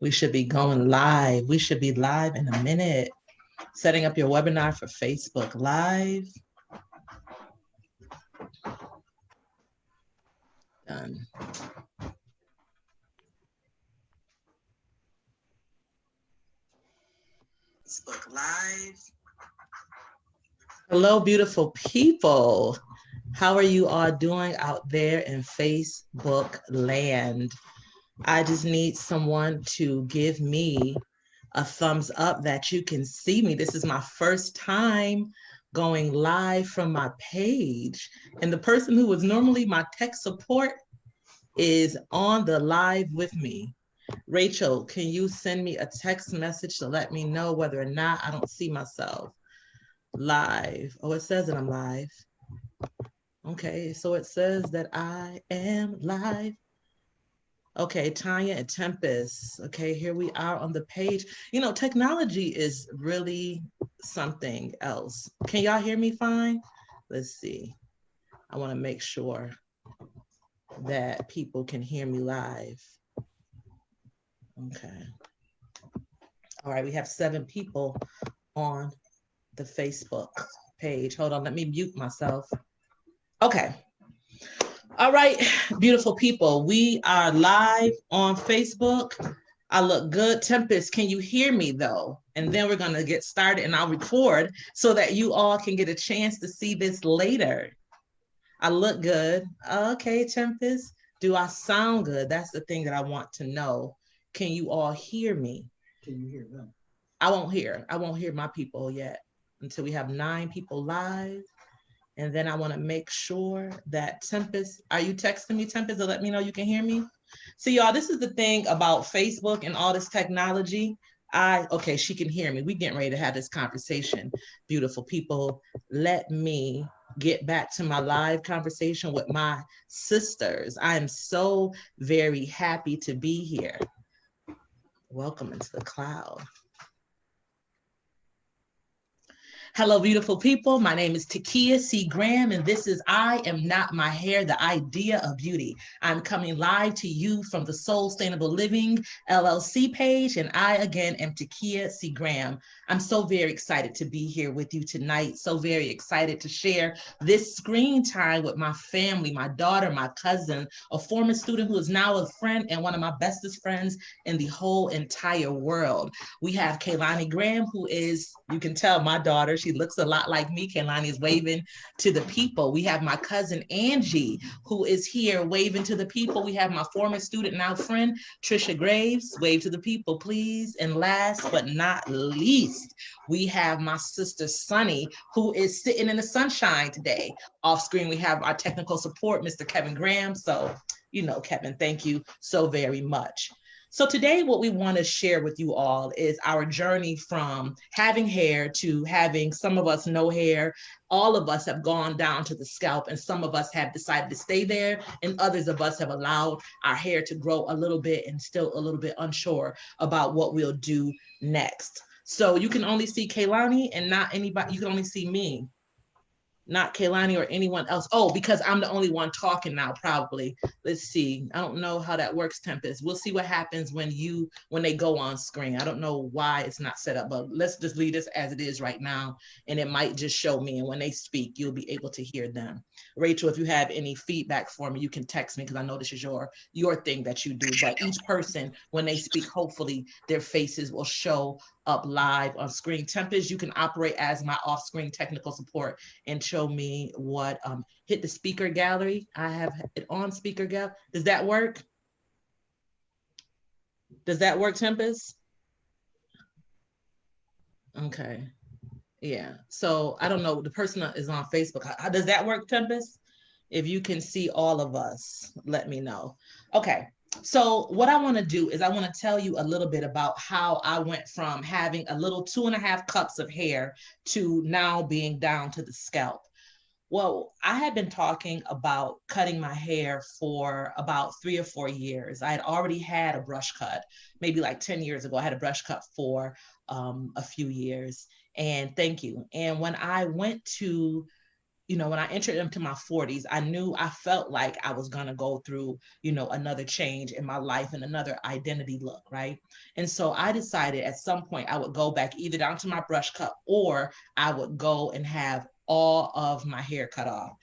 We should be going live. We should be live in a minute. Setting up your webinar for Facebook Live. Done. Facebook Live. Hello, beautiful people. How are you all doing out there in Facebook land? I just need someone to give me a thumbs up that you can see me. This is my first time going live from my page. And the person who was normally my tech support is on the live with me. Rachel, can you send me a text message to let me know whether or not I don't see myself live? Oh, it says that I'm live. Okay, so it says that I am live. Okay, Tanya and Tempest. Okay, here we are on the page. You know, technology is really something else. Can y'all hear me fine? Let's see. I want to make sure that people can hear me live. Okay. All right, we have 7 people on the Facebook page. Hold on, let me mute myself. Okay. All right, beautiful people. We are live on Facebook. I look good. Tempest, can you hear me though? And then we're gonna get started and I'll record so that you all can get a chance to see this later. I look good. Okay, Tempest. Do I sound good? That's the thing that I want to know. Can you all hear me? Can you hear them? I won't hear my people yet until we have 9 people live. And then I want to make sure that Tempest, are you texting me, Tempest, to let me know you can hear me? So y'all, this is the thing about Facebook and all this technology. Okay, she can hear me. We getting ready to have this conversation. Beautiful people, let me get back to my live conversation with my sisters. I am so very happy to be here. Welcome into the cloud. Hello, beautiful people. My name is Takia C. Graham, and this is I Am Not My Hair, the Idea of Beauty. I'm coming live to you from the Soulstainable Living LLC page, and I, again, am Takia C. Graham. I'm so very excited to be here with you tonight, so very excited to share this screen time with my family, my daughter, my cousin, a former student who is now a friend and one of my bestest friends in the whole entire world. We have Keilani Graham, who is, you can tell, my daughter. She looks a lot like me. Keilani is waving to the people. We have my cousin Angie, who is here waving to the people. We have my former student, now friend, Patricia Graves. Wave to the people, please. And last but not least, we have my sister Sunny, who is sitting in the sunshine today. Off screen, we have our technical support, Mr. Kevin Graham. So, you know, Kevin, thank you so very much. So today what we want to share with you all is our journey from having hair to having some of us no hair. All of us have gone down to the scalp and some of us have decided to stay there and others of us have allowed our hair to grow a little bit and still a little bit unsure about what we'll do next. So you can only see Keilani and not anybody, you can only see me. Not Keilani or anyone else. Oh, because I'm the only one talking now, probably. Let's see. I don't know how that works, Tempest. We'll see what happens when they go on screen. I don't know why it's not set up, but let's just leave this as it is right now. And it might just show me. And when they speak, you'll be able to hear them. Rachel, if you have any feedback for me, you can text me because I know this is your thing that you do. But each person, when they speak, hopefully their faces will show up live on screen. Tempest, you can operate as my off-screen technical support and show me what, hit the speaker gallery. I have it on speaker gallery. Does that work? Does that work, Tempest? Okay. Yeah. So I don't know. The person is on Facebook. How does that work, Tempest? If you can see all of us, let me know. Okay. So what I want to do is I want to tell you a little bit about how I went from having a little 2.5 cups of hair to now being down to the scalp. Well, I had been talking about cutting my hair for about 3 or 4 years. I had already had a brush cut, maybe like 10 years ago. I had a brush cut for a few years. And thank you. And when I went to when I entered into my 40s, I felt like I was going to go through, another change in my life and another identity look, right? And so I decided at some point I would go back either down to my brush cut, or I would go and have all of my hair cut off.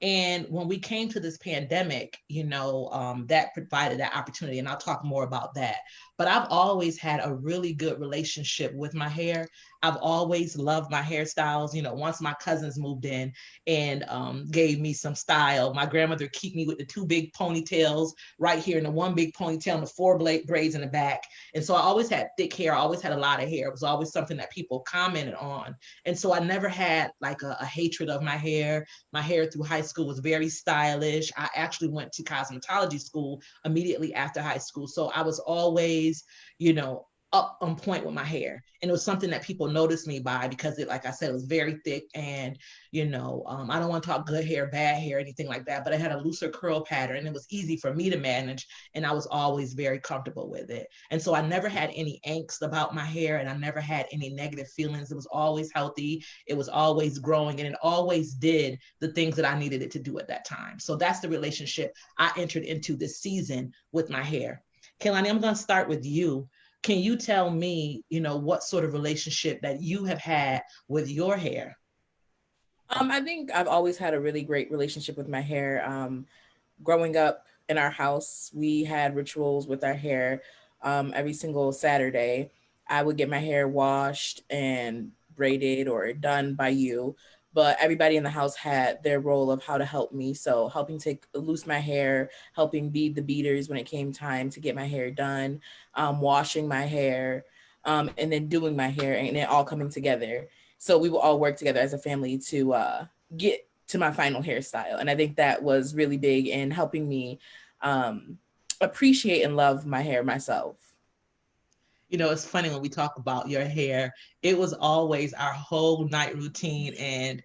And when we came to this pandemic, that provided that opportunity. And I'll talk more about that. But I've always had a really good relationship with my hair. I've always loved my hairstyles. Once my cousins moved in and gave me some style, my grandmother kept me with the two big ponytails right here and the one big ponytail and the four braids in the back. And so I always had thick hair. I always had a lot of hair. It was always something that people commented on. And so I never had like a hatred of my hair. My hair through high school was very stylish. I actually went to cosmetology school immediately after high school. So I was always, up on point with my hair. And it was something that people noticed me by, because it, like I said, it was very thick. And, I don't want to talk good hair, bad hair, anything like that, but I had a looser curl pattern and it was easy for me to manage. And I was always very comfortable with it. And so I never had any angst about my hair, and I never had any negative feelings. It was always healthy. It was always growing, and it always did the things that I needed it to do at that time. So that's the relationship I entered into this season with my hair. Keilani, I'm going to start with you. Can you tell me, what sort of relationship that you have had with your hair? I think I've always had a really great relationship with my hair. Growing up in our house, we had rituals with our hair. Every single Saturday, I would get my hair washed and braided or done by you. But everybody in the house had their role of how to help me. So helping take loose my hair, helping bead the beaters when it came time to get my hair done, washing my hair, and then doing my hair, and it all coming together. So we will all work together as a family to get to my final hairstyle. And I think that was really big in helping me appreciate and love my hair myself. It's funny when we talk about your hair, it was always our whole night routine. And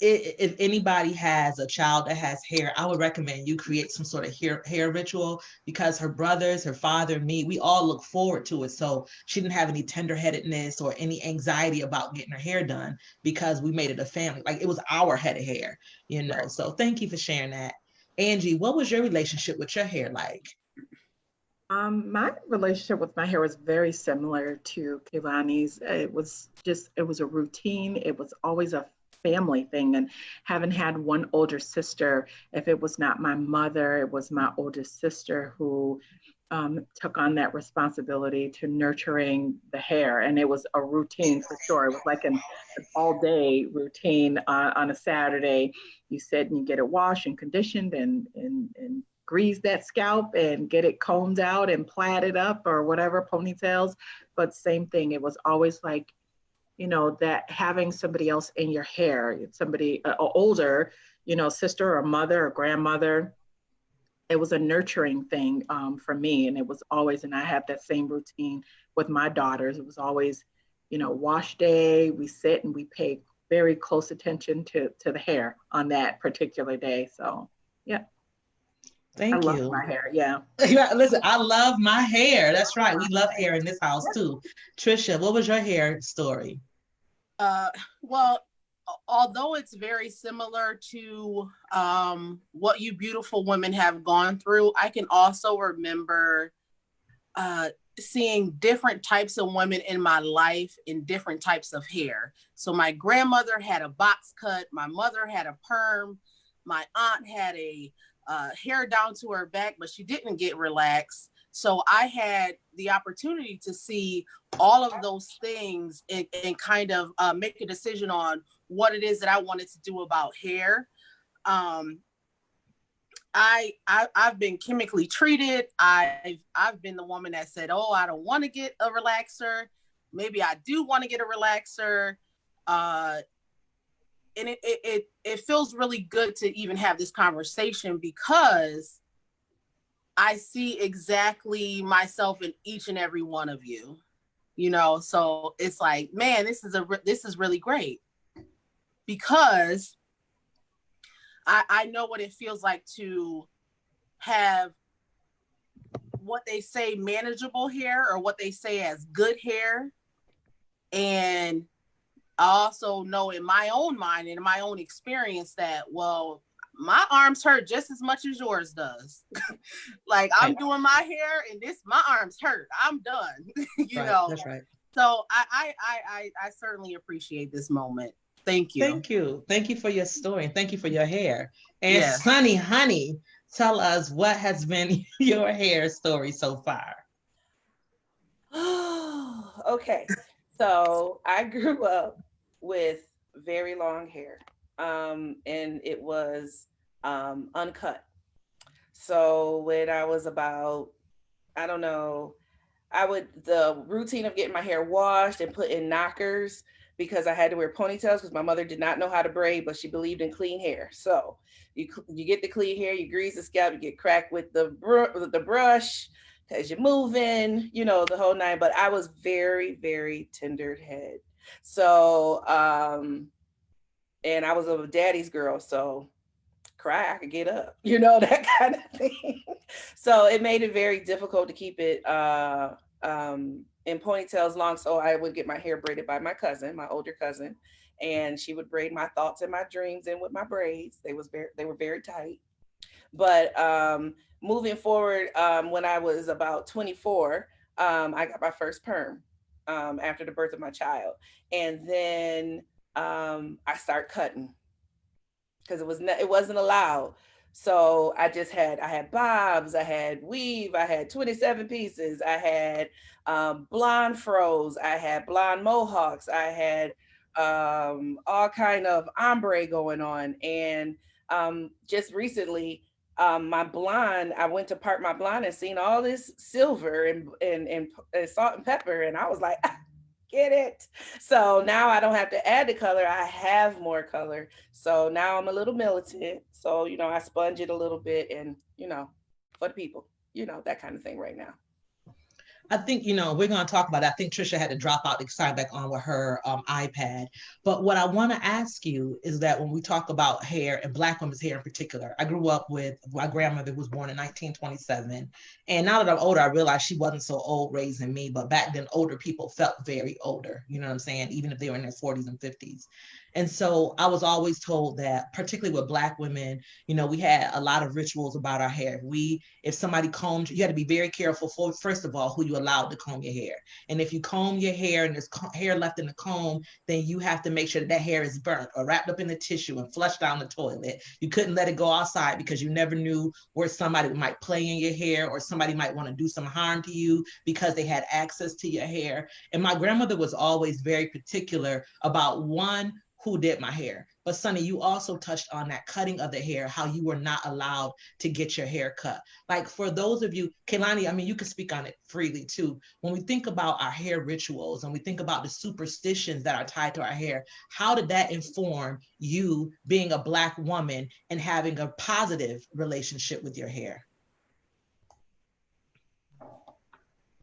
if anybody has a child that has hair, I would recommend you create some sort of hair ritual, because her brothers, her father, me, we all look forward to it. So she didn't have any tenderheadedness or any anxiety about getting her hair done, because we made it a family. Like, it was our head of hair, Right. So thank you for sharing that. Angie, what was your relationship with your hair like? My relationship with my hair was very similar to Keilani's. It was a routine. It was always a family thing. And having had one older sister, if it was not my mother, it was my oldest sister who took on that responsibility to nurturing the hair. And it was a routine for sure. It was like an all day routine on a Saturday. You sit and you get it washed and conditioned and grease that scalp and get it combed out and plaited up or whatever, ponytails. But same thing, it was always like, that having somebody else in your hair, somebody older, sister or mother or grandmother, it was a nurturing thing for me. And it was always, and I had that same routine with my daughters. It was always, wash day, we sit and we pay very close attention to the hair on that particular day. So, yeah. I Thank love you. my hair. Yeah. Listen, I love my hair. That's right. We love hair in this house too. Trisha, what was your hair story? Well, although it's very similar to what you beautiful women have gone through, I can also remember seeing different types of women in my life in different types of hair. So my grandmother had a box cut, my mother had a perm, my aunt had a hair down to her back, but she didn't get relaxed. So I had the opportunity to see all of those things and kind of make a decision on what it is that I wanted to do about hair. I've been chemically treated. I've been the woman that said, "Oh, I don't want to get a relaxer. Maybe I do want to get a relaxer." And it feels really good to even have this conversation, because I see exactly myself in each and every one of you, so it's like, man, this is really great, because I know what it feels like to have what they say manageable hair, or what they say as good hair, and also know in my own mind and in my own experience that, well, my arms hurt just as much as yours does. Like, I'm doing my hair and my arms hurt. I'm done. you know. That's right. So I certainly appreciate this moment. Thank you. Thank you. Thank you for your story, and thank you for your hair. And Yes. Sunny, honey, tell us what has been your hair story so far. Okay, so I grew up with very long hair, and it was uncut. So when I was about, I don't know, the routine of getting my hair washed and put in knockers, because I had to wear ponytails because my mother did not know how to braid, but she believed in clean hair. So you get the clean hair, you grease the scalp, you get cracked with the brush because you're moving, the whole nine. But I was very, very tender head. So, and I was a daddy's girl, so cry, I could get up, that kind of thing. So it made it very difficult to keep it in ponytails long. So I would get my hair braided by my cousin, my older cousin, and she would braid my thoughts and my dreams in with my braids. They were very tight. But moving forward, when I was about 24, I got my first perm after the birth of my child, and then I started cutting because it wasn't allowed. So I had bobs, I had weave, I had 27 pieces, I had blonde fros, I had blonde mohawks, I had all kind of ombre going on. And just recently, my blonde, I went to part my blonde and seen all this silver and salt and pepper, and I was like, get it. So now I don't have to add the color, I have more color. So now I'm a little militant. So, I sponge it a little bit and, for the people, that kind of thing right now. I think, we're going to talk about it. I think Trisha had to drop out to sign back on with her iPad. But what I want to ask you is that when we talk about hair and Black women's hair in particular, I grew up with my grandmother, who was born in 1927. And now that I'm older, I realize she wasn't so old raising me. But back then, older people felt very older, you know what I'm saying? Even if they were in their 40s and 50s. And so I was always told that, particularly with Black women, we had a lot of rituals about our hair. If somebody combed, you had to be very careful for, first of all, who you allowed to comb your hair. And if you comb your hair and there's hair left in the comb, then you have to make sure that hair is burnt or wrapped up in the tissue and flushed down the toilet. You couldn't let it go outside because you never knew where somebody might play in your hair, or somebody might want to do some harm to you because they had access to your hair. And my grandmother was always very particular about, one, who did my hair. But Sunny, you also touched on that cutting of the hair, how you were not allowed to get your hair cut. Like, for those of you, Keilani, you can speak on it freely too. When we think about our hair rituals and we think about the superstitions that are tied to our hair, how did that inform you being a Black woman and having a positive relationship with your hair?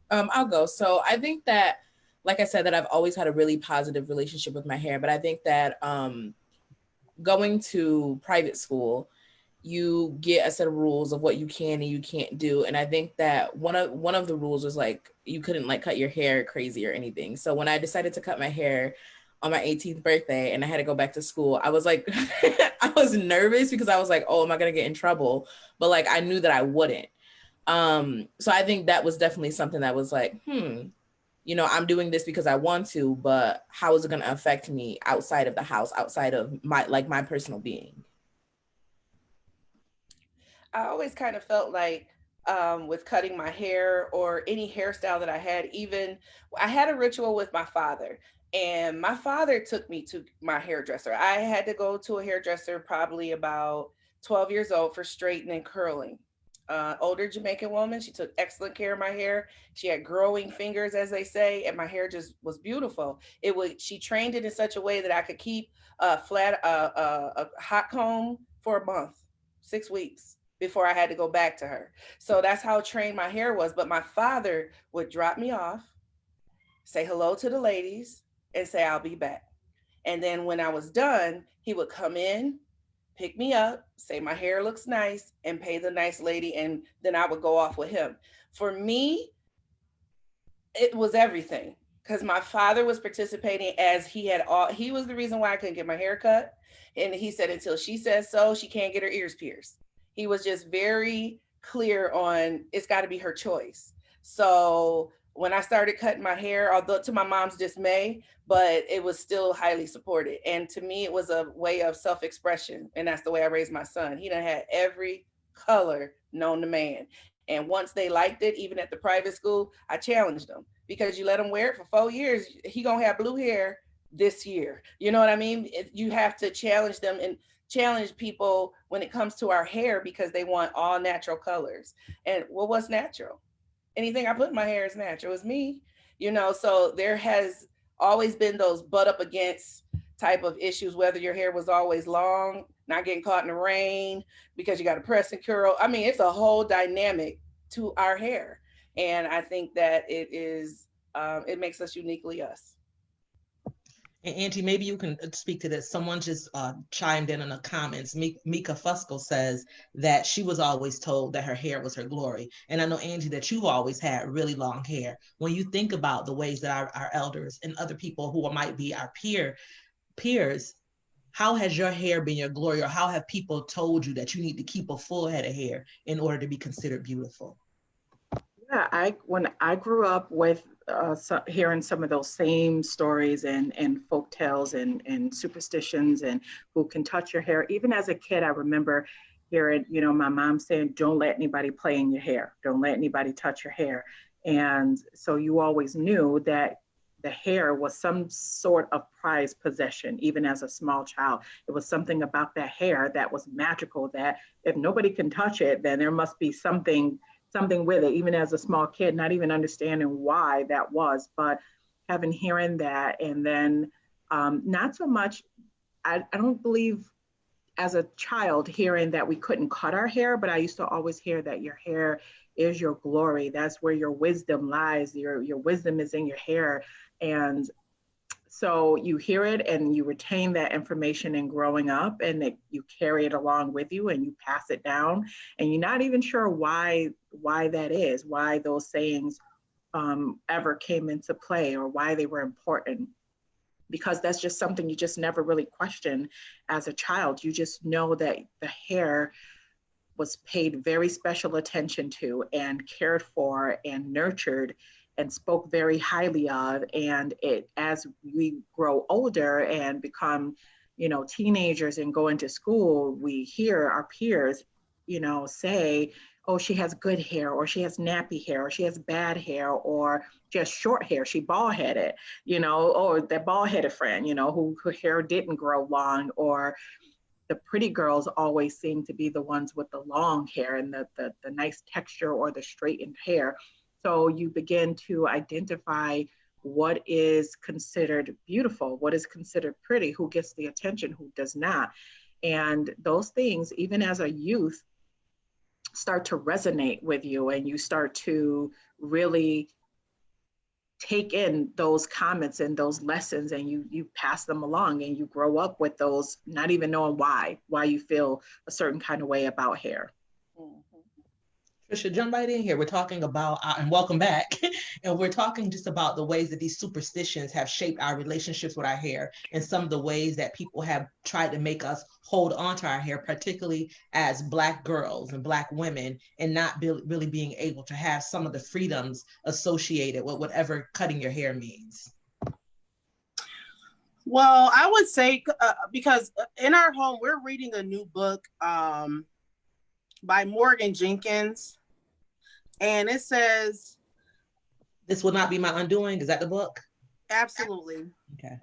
I'll go. So I think that, like I said, that I've always had a really positive relationship with my hair, but I think that going to private school, you get a set of rules of what you can and you can't do. And I think that one of the rules was like, you couldn't cut your hair crazy or anything. So when I decided to cut my hair on my 18th birthday and I had to go back to school, I was like, I was nervous because I was like, oh, am I going to get in trouble? But I knew that I wouldn't. So I think that was definitely something that was like, I'm doing this because I want to, but how is it going to affect me outside of the house, outside of my personal being? I always kind of felt like with cutting my hair or any hairstyle that I had, I had a ritual with my father, and my father took me to my hairdresser. I had to go to a hairdresser probably about 12 years old for straightening and curling. Older Jamaican woman. She took excellent care of my hair. She had growing fingers, as they say, and my hair just was beautiful. She trained it in such a way that I could keep a hot comb for a month, 6 weeks before I had to go back to her. So that's how trained my hair was. But my father would drop me off, say hello to the ladies, and say, I'll be back. And then when I was done, he would come in, pick me up, say my hair looks nice, and pay the nice lady, and then I would go off with him. For me, it was everything, because my father was participating as he was the reason why I couldn't get my hair cut. And he said, until she says so, she can't get her ears pierced. He was just very clear on it's got to be her choice. So when I started cutting my hair, although to my mom's dismay, but it was still highly supported. And to me, it was a way of self-expression. And that's the way I raised my son. He done had every color known to man. And once they liked it, even at the private school, I challenged them, because you let him wear it for 4 years, he gonna have blue hair this year. You know what I mean? You have to challenge them and challenge people when it comes to our hair, because they want all natural colors. And well, what's natural? Anything I put in my hair is natural. It's me, you know. So there has always been those butt up against type of issues, whether your hair was always long, not getting caught in the rain because you got to press and curl. I mean, it's a whole dynamic to our hair. And I think that it makes us uniquely us. And Angie, maybe you can speak to this. Someone just chimed in the comments. Mika Fusco says that she was always told that her hair was her glory. And I know, Angie, that you've always had really long hair. When you think about the ways that our elders and other people who might be our peers, how has your hair been your glory, or how have people told you that you need to keep a full head of hair in order to be considered beautiful? Yeah, when I grew up with hearing some of those same stories and folk tales and superstitions and who can touch your hair. Even as a kid, I remember hearing, my mom saying, don't let anybody play in your hair. Don't let anybody touch your hair. And so you always knew that the hair was some sort of prized possession, even as a small child. It was something about that hair that was magical, that if nobody can touch it, then there must be something with it, even as a small kid, not even understanding why that was, but hearing that. And then not so much, I don't believe as a child hearing that we couldn't cut our hair, but I used to always hear that your hair is your glory. That's where your wisdom lies. Your wisdom is in your hair. And so you hear it and you retain that information in growing up, and that you carry it along with you and you pass it down, and you're not even sure why that is, why those sayings ever came into play, or why they were important, because that's just something you just never really question as a child. You just know that the hair was paid very special attention to and cared for and nurtured and spoke very highly of. And as we grow older and become, teenagers and go into school, we hear our peers, say, oh, she has good hair, or she has nappy hair, or she has bad hair, or just short hair, she bald-headed, or that bald-headed friend, who her hair didn't grow long, or the pretty girls always seem to be the ones with the long hair and the nice texture or the straightened hair. So you begin to identify what is considered beautiful, what is considered pretty, who gets the attention, who does not. And those things, even as a youth, start to resonate with you, and you start to really take in those comments and those lessons, and you pass them along, and you grow up with those, not even knowing why you feel a certain kind of way about hair. Patricia, jump right in here. We're talking about, and welcome back, and we're talking just about the ways that these superstitions have shaped our relationships with our hair, and some of the ways that people have tried to make us hold on to our hair, particularly as Black girls and Black women, and not really being able to have some of the freedoms associated with whatever cutting your hair means. Well, I would say, because in our home, we're reading a new book by Morgan Jenkins. And it says, "This will not be my undoing." Is that the book? Absolutely. Okay.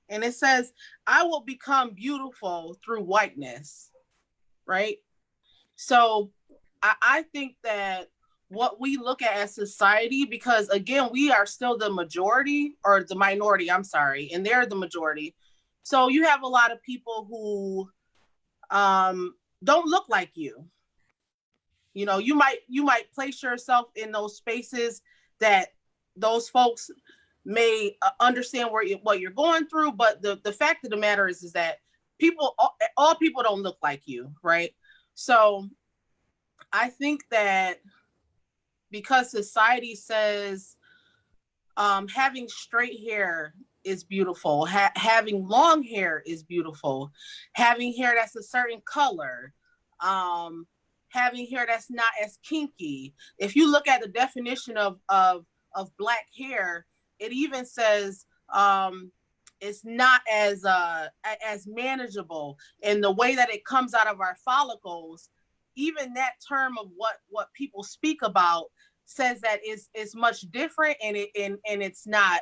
And it says, "I will become beautiful through whiteness." Right? So I think that what we look at as society, because again, we are still the majority, or the minority, I'm sorry, and they're the majority. So you have a lot of people who don't look like you. You might place yourself in those spaces that those folks may understand what you're going through. But the fact of the matter is that all people don't look like you, right? So I think that because society says having straight hair is beautiful. Having long hair is beautiful. Having hair that's a certain color. Having hair that's not as kinky. If you look at the definition of black hair, it even says it's not as manageable. And the way that it comes out of our follicles, even that term of what people speak about says that it's much different, and it's not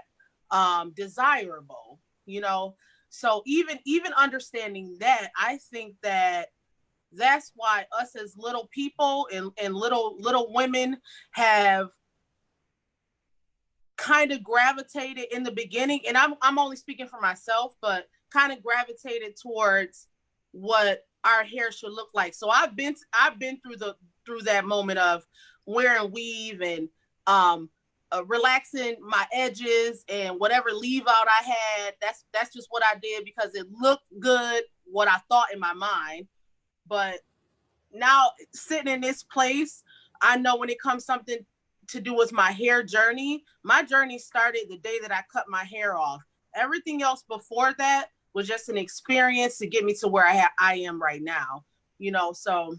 desirable, you know. So even understanding that, I think that's why us as little people and little women have kind of gravitated in the beginning, and I'm only speaking for myself, but kind of gravitated towards what our hair should look like. So I've been through that moment of wearing weave and relaxing my edges and whatever leave out I had. That's just what I did because it looked good, what I thought in my mind. But now sitting in this place, I know when it comes something to do with my hair journey, my journey started the day that I cut my hair off. Everything else before that was just an experience to get me to where I am right now, you know. So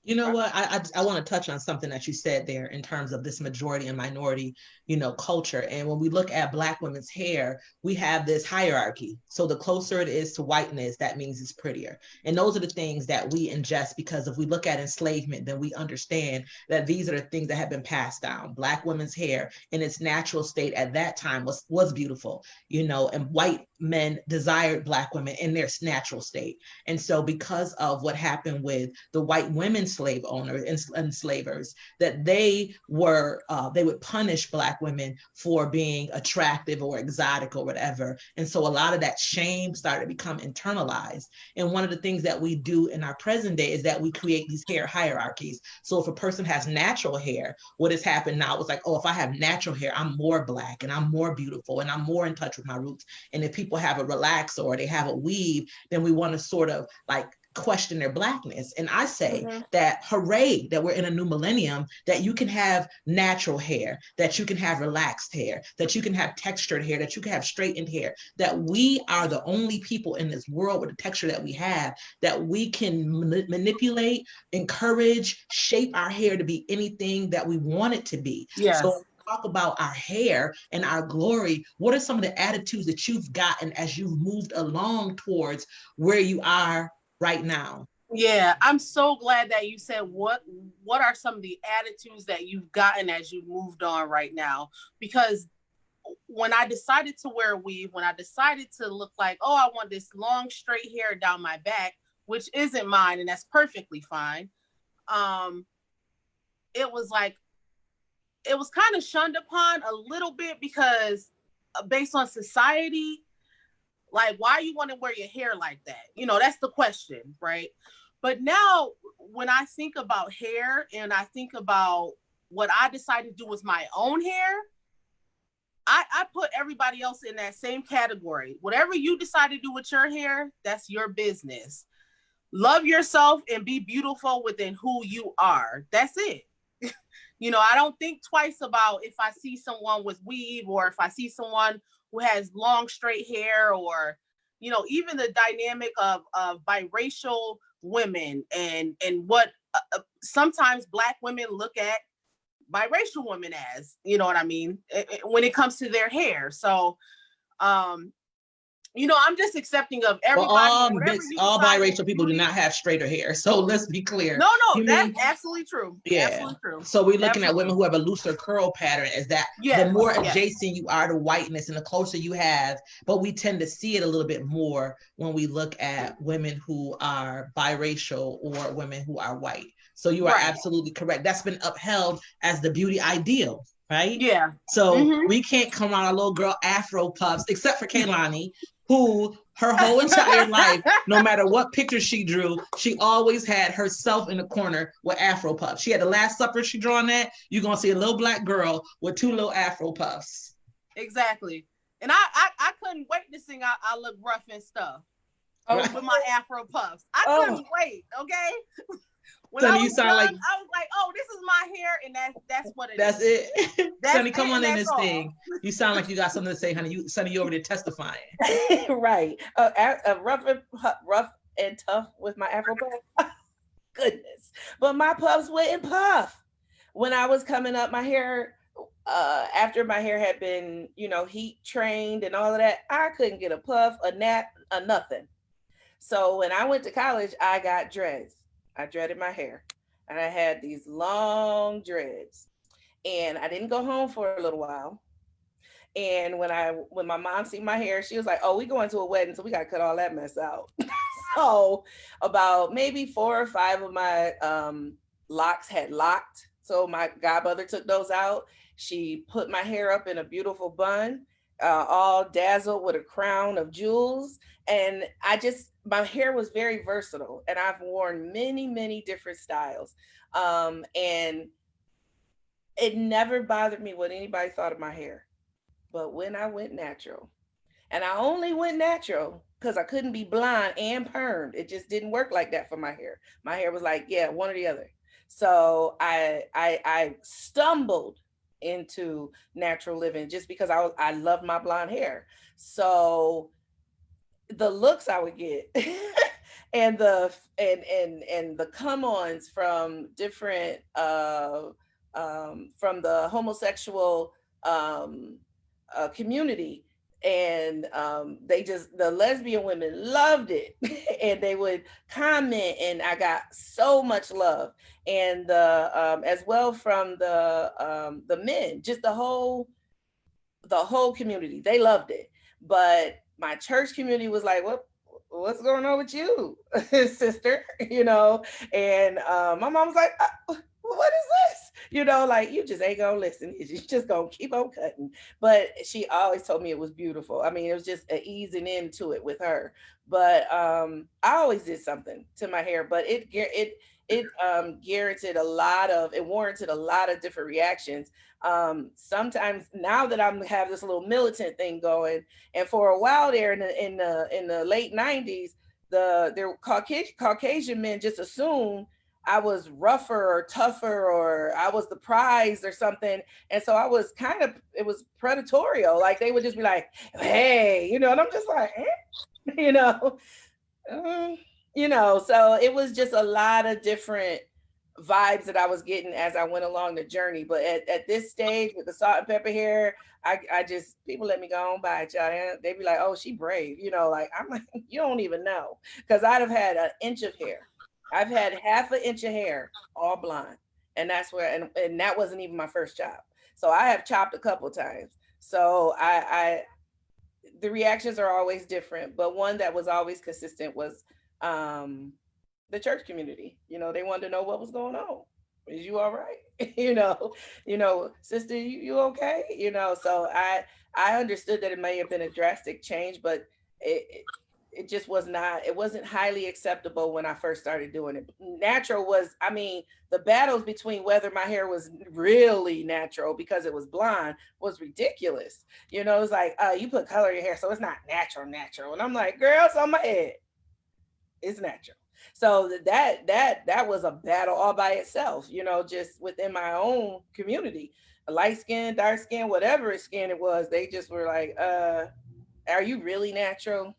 you know what? I want to touch on something that you said there in terms of this majority and minority, you know, culture. And when we look at Black women's hair, we have this hierarchy. So the closer it is to whiteness, that means it's prettier. And those are the things that we ingest, because if we look at enslavement, then we understand that these are the things that have been passed down. Black women's hair in its natural state at that time was beautiful, you know, and white men desired Black women in their natural state. And so because of what happened with the white women slave owners and enslavers, that they would punish Black women for being attractive or exotic or whatever. And so a lot of that shame started to become internalized. And one of the things that we do in our present day is that we create these hair hierarchies. So if a person has natural hair, what has happened now is like, oh, if I have natural hair, I'm more Black and I'm more beautiful and I'm more in touch with my roots. And if people have a relaxer or they have a weave, then we want to sort of like question their Blackness. And I say that hooray that we're in a new millennium, that you can have natural hair, that you can have relaxed hair, that you can have textured hair, that you can have straightened hair, that we are the only people in this world with the texture that we have, that we can manipulate, encourage, shape our hair to be anything that we want it to be. Yes. So talk about our hair and our glory. What are some of the attitudes that you've gotten as you've moved along towards where you are right now? Yeah, I'm so glad that you said what are some of the attitudes that you've gotten as you moved on right now? Because when I decided to wear a weave, when I decided to look like, oh, I want this long straight hair down my back, which isn't mine, and that's perfectly fine. It was like, it was kind of shunned upon a little bit because based on society, like, why you want to wear your hair like that? You know, that's the question, right? But now when I think about hair and I think about what I decided to do with my own hair, I put everybody else in that same category. Whatever you decide to do with your hair, that's your business. Love yourself and be beautiful within who you are. That's it. You know, I don't think twice about if I see someone with weave or if I see someone who has long straight hair, or, you know, even the dynamic of biracial women and what sometimes Black women look at biracial women as, you know what I mean, when it comes to their hair. So, you know, I'm just accepting of everybody. Well, all biracial people do not have straighter hair. So let's be clear. No, that's absolutely true. Yeah. Absolutely true. So we're looking at women who have a looser curl pattern, is that the more adjacent you are to whiteness and the closer you have, but we tend to see it a little bit more when we look at women who are biracial or women who are white. So you are absolutely correct. That's been upheld as the beauty ideal, right? Yeah. So we can't come on our little girl Afro puffs, except for Keilani, who her whole entire life, no matter what picture she drew, she always had herself in the corner with Afro puffs. She had the Last Supper she drawn that. You're going to see a little Black girl with two little Afro puffs. Exactly. And I couldn't wait to sing I Look Rough and Stuff with my Afro puffs. I couldn't wait, okay? When Sonny, I you was sound young, like I was like, "Oh, this is my hair," and that's what it that's is. it. That's Sonny, it, come on and in that's this all. thing. You sound like you got something to say, honey. Sonny, you over there testifying. Right. Rough and tough with my Afro puff. Goodness. But my puffs wouldn't puff. When I was coming up, my hair, after my hair had been, heat trained and all of that, I couldn't get a puff, a nap, a nothing. So when I went to college, I got dreads. I dreaded my hair. And I had these long dreads. And I didn't go home for a little while. And when my mom seen my hair, she was like, "Oh, we going to a wedding, so we got to cut all that mess out." So about maybe 4 or 5 of my locks had locked. So my godmother took those out. She put my hair up in a beautiful bun, all dazzled with a crown of jewels. And my hair was very versatile. And I've worn many, many different styles. And it never bothered me what anybody thought of my hair. But when I went natural, and I only went natural because I couldn't be blonde and permed. It just didn't work like that for my hair. My hair was like, yeah, one or the other. So I stumbled into natural living just because I love my blonde hair. So the looks I would get and the come-ons from different from the homosexual community, and the lesbian women loved it and they would comment, and I got so much love, and the as well from the men, just the whole community, they loved it. But my church community was like, what's going on with you, sister? And my mom was like, what is this? Like, you just ain't gonna listen. You just gonna keep on cutting. But she always told me it was beautiful. I mean, it was just an easing into it with her. But I always did something to my hair, but it warranted a lot of different reactions. Sometimes now that I'm have this little militant thing going, and for a while there in the late 90s, the Caucasian men just assumed I was rougher or tougher, or I was the prize or something. And so I was it was predatorial. Like, they would just be like, hey, and I'm just like, so it was just a lot of different vibes that I was getting as I went along the journey. But at this stage with the salt and pepper hair, I just, people let me go on by it, y'all. They'd be like, oh, she brave, like, I'm like, you don't even know. Because I'd have had an inch of hair. I've had half an inch of hair, all blonde. And that's where, and that wasn't even my first chop. So I have chopped a couple times. So the reactions are always different, but one that was always consistent was the church community. They wanted to know what was going on. Is you all right? Sister, you okay? So I understood that it may have been a drastic change, but it just was not, it wasn't highly acceptable when I first started doing it. Natural was, the battles between whether my hair was really natural because it was blonde was ridiculous. It's like, you put color in your hair, so it's not natural. And I'm like, girl, it's on my head. It's natural. So that was a battle all by itself, just within my own community. Light skin, dark skin, whatever skin it was, they just were like, are you really natural?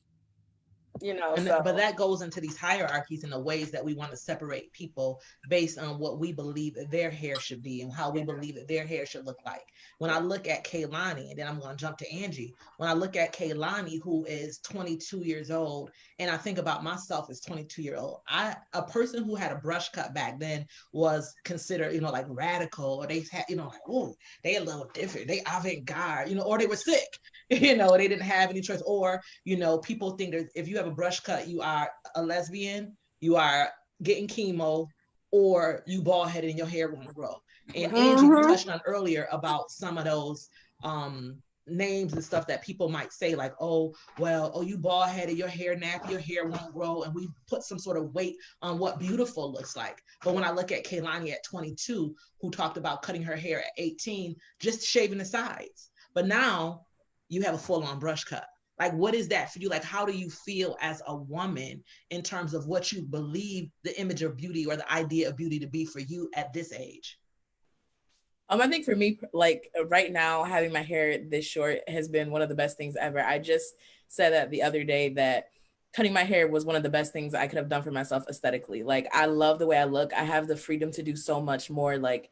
But that goes into these hierarchies and the ways that we want to separate people based on what we believe that their hair should be and how we believe that their hair should look like. When I look at Keilani, and then I'm going to jump to Angie. When I look at Keilani, who is 22 years old, and I think about myself as 22-year-old, a person who had a brush cut back then was considered, like radical, or they had, like, oh, they a little different, they avant-garde, or they were sick, they didn't have any choice, or, people think that if you have a brush cut, you are a lesbian, you are getting chemo, or you bald headed and your hair won't grow. And Angie, you touched on earlier about some of those names and stuff that people might say, like, oh, you bald headed, your hair nappy, your hair won't grow, and we put some sort of weight on what beautiful looks like. But when I look at Keilani at 22, who talked about cutting her hair at 18, just shaving the sides, but now you have a full-on brush cut. Like, what is that for you? Like, how do you feel as a woman in terms of what you believe the image of beauty or the idea of beauty to be for you at this age? I think for me, like right now, having my hair this short has been one of the best things ever. I just said that the other day, that cutting my hair was one of the best things I could have done for myself aesthetically. Like, I love the way I look. I have the freedom to do so much more. Like,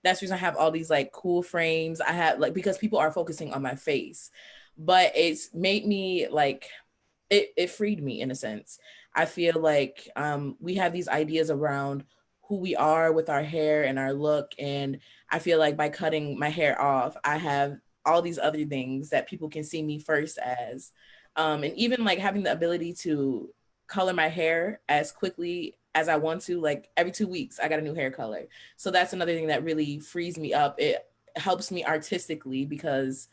that's the reason I have all these like cool frames. I have like, because people are focusing on my face, but it's made me like, it freed me in a sense. I feel like we have these ideas around who we are with our hair and our look. And I feel like by cutting my hair off, I have all these other things that people can see me first as. And even like having the ability to color my hair as quickly as I want to, like every 2 weeks, I got a new hair color. So that's another thing that really frees me up. It helps me artistically because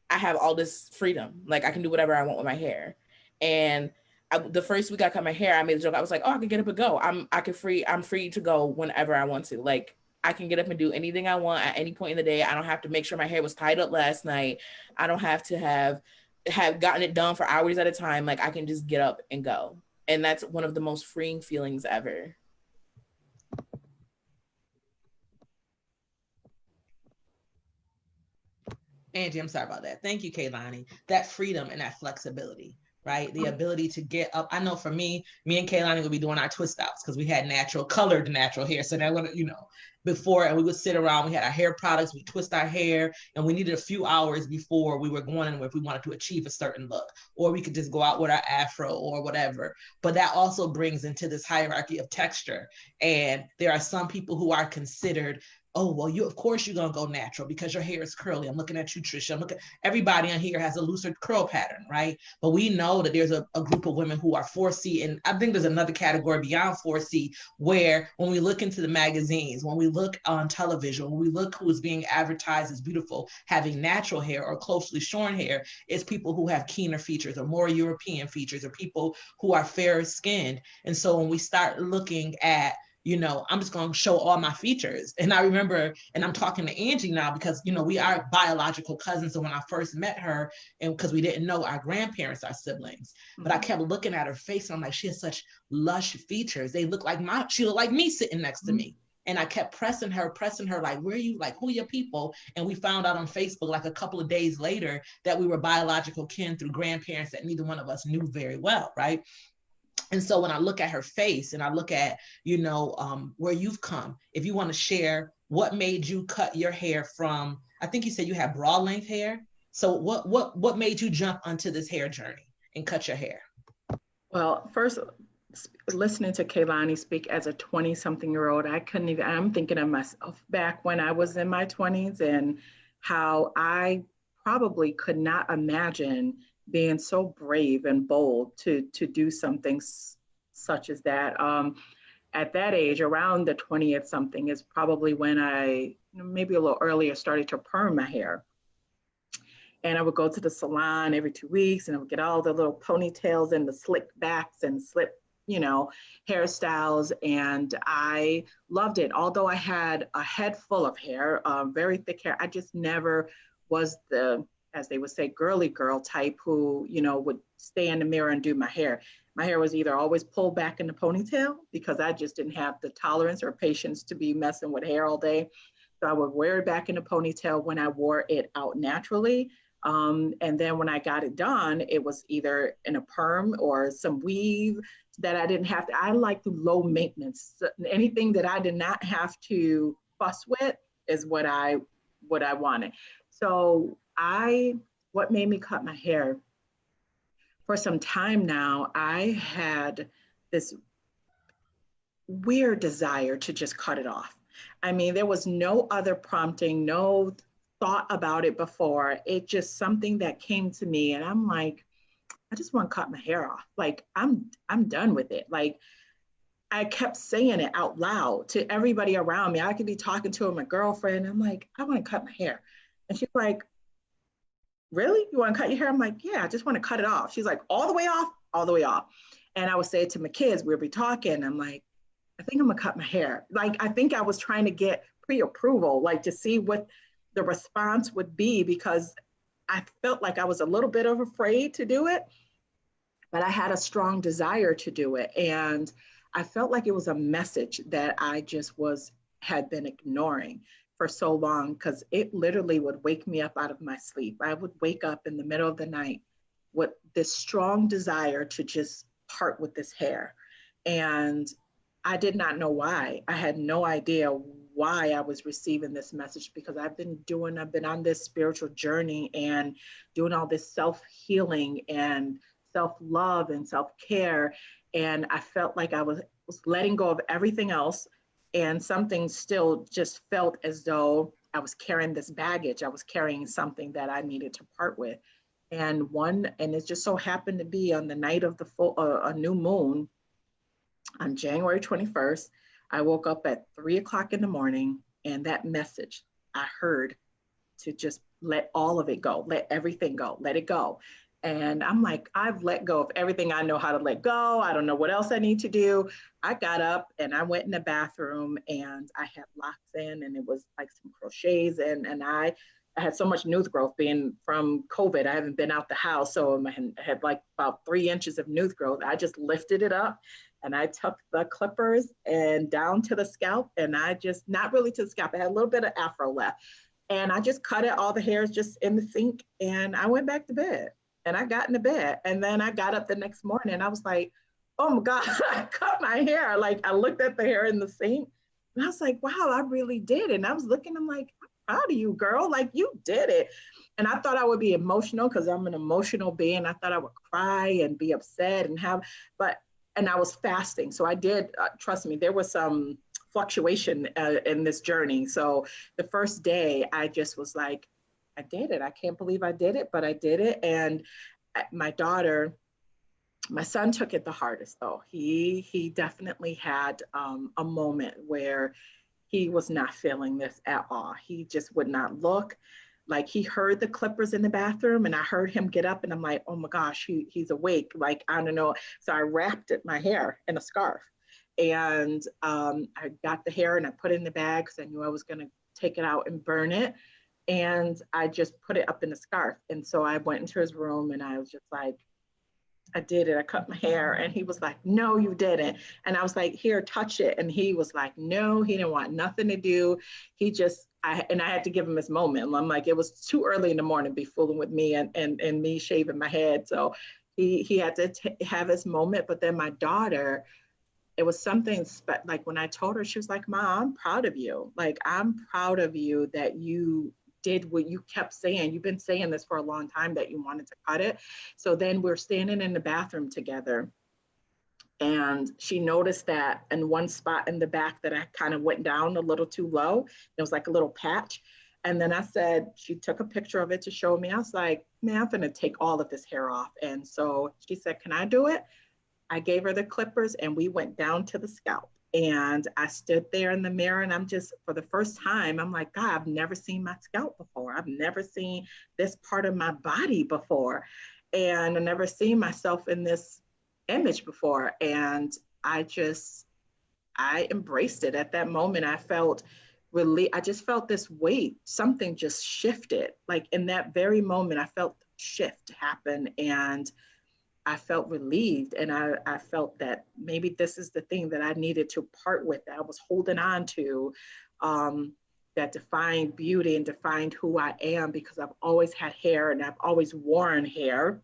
I have all this freedom. Like, I can do whatever I want with my hair. And the first week I cut my hair, I made a joke. I was like, oh, I can get up and go. I'm free to go whenever I want to. Like, I can get up and do anything I want at any point in the day. I don't have to make sure my hair was tied up last night. I don't have to have gotten it done for hours at a time. Like, I can just get up and go. And that's one of the most freeing feelings ever. Angie, I'm sorry about that. Thank you, Keilani. That freedom and that flexibility, right? The ability to get up. I know for me and Keilani will be doing our twist outs because we had colored natural hair. So that would, before, and we would sit around, we had our hair products, we twist our hair, and we needed a few hours before we were going in if we wanted to achieve a certain look, or we could just go out with our afro or whatever. But that also brings into this hierarchy of texture. And there are some people who are considered, oh, well, of course you're going to go natural because your hair is curly. I'm looking at you, Trisha. Everybody on here has a looser curl pattern, right? But we know that there's a group of women who are 4C, and I think there's another category beyond 4C where when we look into the magazines, when we look on television, when we look who is being advertised as beautiful, having natural hair or closely shorn hair, it's people who have keener features or more European features or people who are fairer skinned. And so when we start looking at, I'm just going to show all my features. And I remember, and I'm talking to Angie now because, we are biological cousins. So when I first met her, and because we didn't know our grandparents are siblings, but I kept looking at her face and I'm like, she has such lush features. They look like she looked like me sitting next to me. And I kept pressing her, like, where are you? Like, who are your people? And we found out on Facebook, like a couple of days later, that we were biological kin through grandparents that neither one of us knew very well, right? And so when I look at her face and I look at, where you've come, if you want to share what made you cut your hair from, I think you said you had broad length hair. So what made you jump onto this hair journey and cut your hair? Well, first, listening to Keilani speak as a 20-something-year-old, I'm thinking of myself back when I was in my 20s and how I probably could not imagine being so brave and bold to do something such as that. At that age, around the 20th something is probably when I, maybe a little earlier, started to perm my hair. And I would go to the salon every 2 weeks and I would get all the little ponytails and the slick backs and slip, hairstyles. And I loved it. Although I had a head full of hair, very thick hair, I just never was the, as they would say, girly girl type who, would stay in the mirror and do my hair. My hair was either always pulled back in the ponytail because I just didn't have the tolerance or patience to be messing with hair all day. So I would wear it back in the ponytail when I wore it out naturally. And then when I got it done, it was either in a perm or some weave that I didn't have to. I like the low maintenance. So anything that I did not have to fuss with is what I wanted. So what made me cut my hair? For some time now, I had this weird desire to just cut it off. I mean, there was no other prompting, no thought about it before. It just something that came to me and I'm like, I just want to cut my hair off. Like, I'm done with it. Like, I kept saying it out loud to everybody around me. I could be talking to my girlfriend. I'm like, I want to cut my hair. And she's like, really? You want to cut your hair? I'm like, yeah, I just want to cut it off. She's like, all the way off? All the way off. And I would say it to my kids, we'll be talking. I'm like, I think I'm going to cut my hair. Like, I think I was trying to get pre-approval, like to see what the response would be, because I felt like I was a little bit of afraid to do it, but I had a strong desire to do it. And I felt like it was a message that I just had been ignoring for so long, because it literally would wake me up out of my sleep. I would wake up in the middle of the night with this strong desire to just part with this hair. And I did not know why. I had no idea why I was receiving this message, because I've been on this spiritual journey and doing all this self-healing and self-love and self-care. And I felt like I was letting go of everything else. And something still just felt as though I was carrying this baggage. I was carrying something that I needed to part with. And it just so happened to be on the night of a new moon on January 21st. I woke up at 3:00 in the morning, and that message I heard to just let all of it go, let everything go, let it go. And I'm like, I've let go of everything I know how to let go. I don't know what else I need to do. I got up and I went in the bathroom, and I had locks in, and it was like some crochets. And I had so much new growth being from COVID. I haven't been out the house. So I had like about 3 inches of new growth. I just lifted it up, and I took the clippers and down to the scalp, and I just, not really to the scalp, I had a little bit of afro left. And I just cut it, all the hairs just in the sink, and I went back to bed. And I got into bed, and then I got up the next morning, and I was like, oh my God, I cut my hair. Like, I looked at the hair in the sink, and I was like, wow, I really did. And I was looking, I'm like, I'm proud of you, girl. Like, you did it. And I thought I would be emotional, because I'm an emotional being. I thought I would cry and be upset and and I was fasting. So I did, trust me, there was some fluctuation in this journey. So the first day, I just was like, I did it. I can't believe I did it, but I did it. And my son took it the hardest, though. He definitely had a moment where he was not feeling this at all. He just would not look. Like, he heard the clippers in the bathroom, and I heard him get up, and I'm like, oh my gosh, he's awake. Like, I don't know. So I wrapped my hair in a scarf, and I got the hair and I put it in the bag, because I knew I was going to take it out and burn it. And I just put it up in the scarf. And so I went into his room, and I was just like, I did it. I cut my hair. And he was like, no, you didn't. And I was like, here, touch it. And he was like, no, he didn't want nothing to do. I had to give him his moment. And I'm like, it was too early in the morning to be fooling with me and me shaving my head. So he had to have his moment. But then my daughter, it was something like, when I told her, she was like, Mom, I'm proud of you. Like, I'm proud of you that you did what you kept saying. You've been saying this for a long time, that you wanted to cut it. So then we're standing in the bathroom together, and she noticed that in one spot in the back that I kind of went down a little too low. It was like a little patch. And then she took a picture of it to show me. I was like, man, I'm going to take all of this hair off. And so she said, can I do it? I gave her the clippers, and we went down to the scalp. And I stood there in the mirror, and I'm just, for the first time, I'm like, God, I've never seen my scalp before. I've never seen this part of my body before. And I never seen myself in this image before. And I embraced it at that moment. I felt really, I just felt this weight, something just shifted. Like, in that very moment, I felt shift happen, and I felt relieved. And I felt that maybe this is the thing that I needed to part with, that I was holding on to, that defined beauty and defined who I am, because I've always had hair, and I've always worn hair,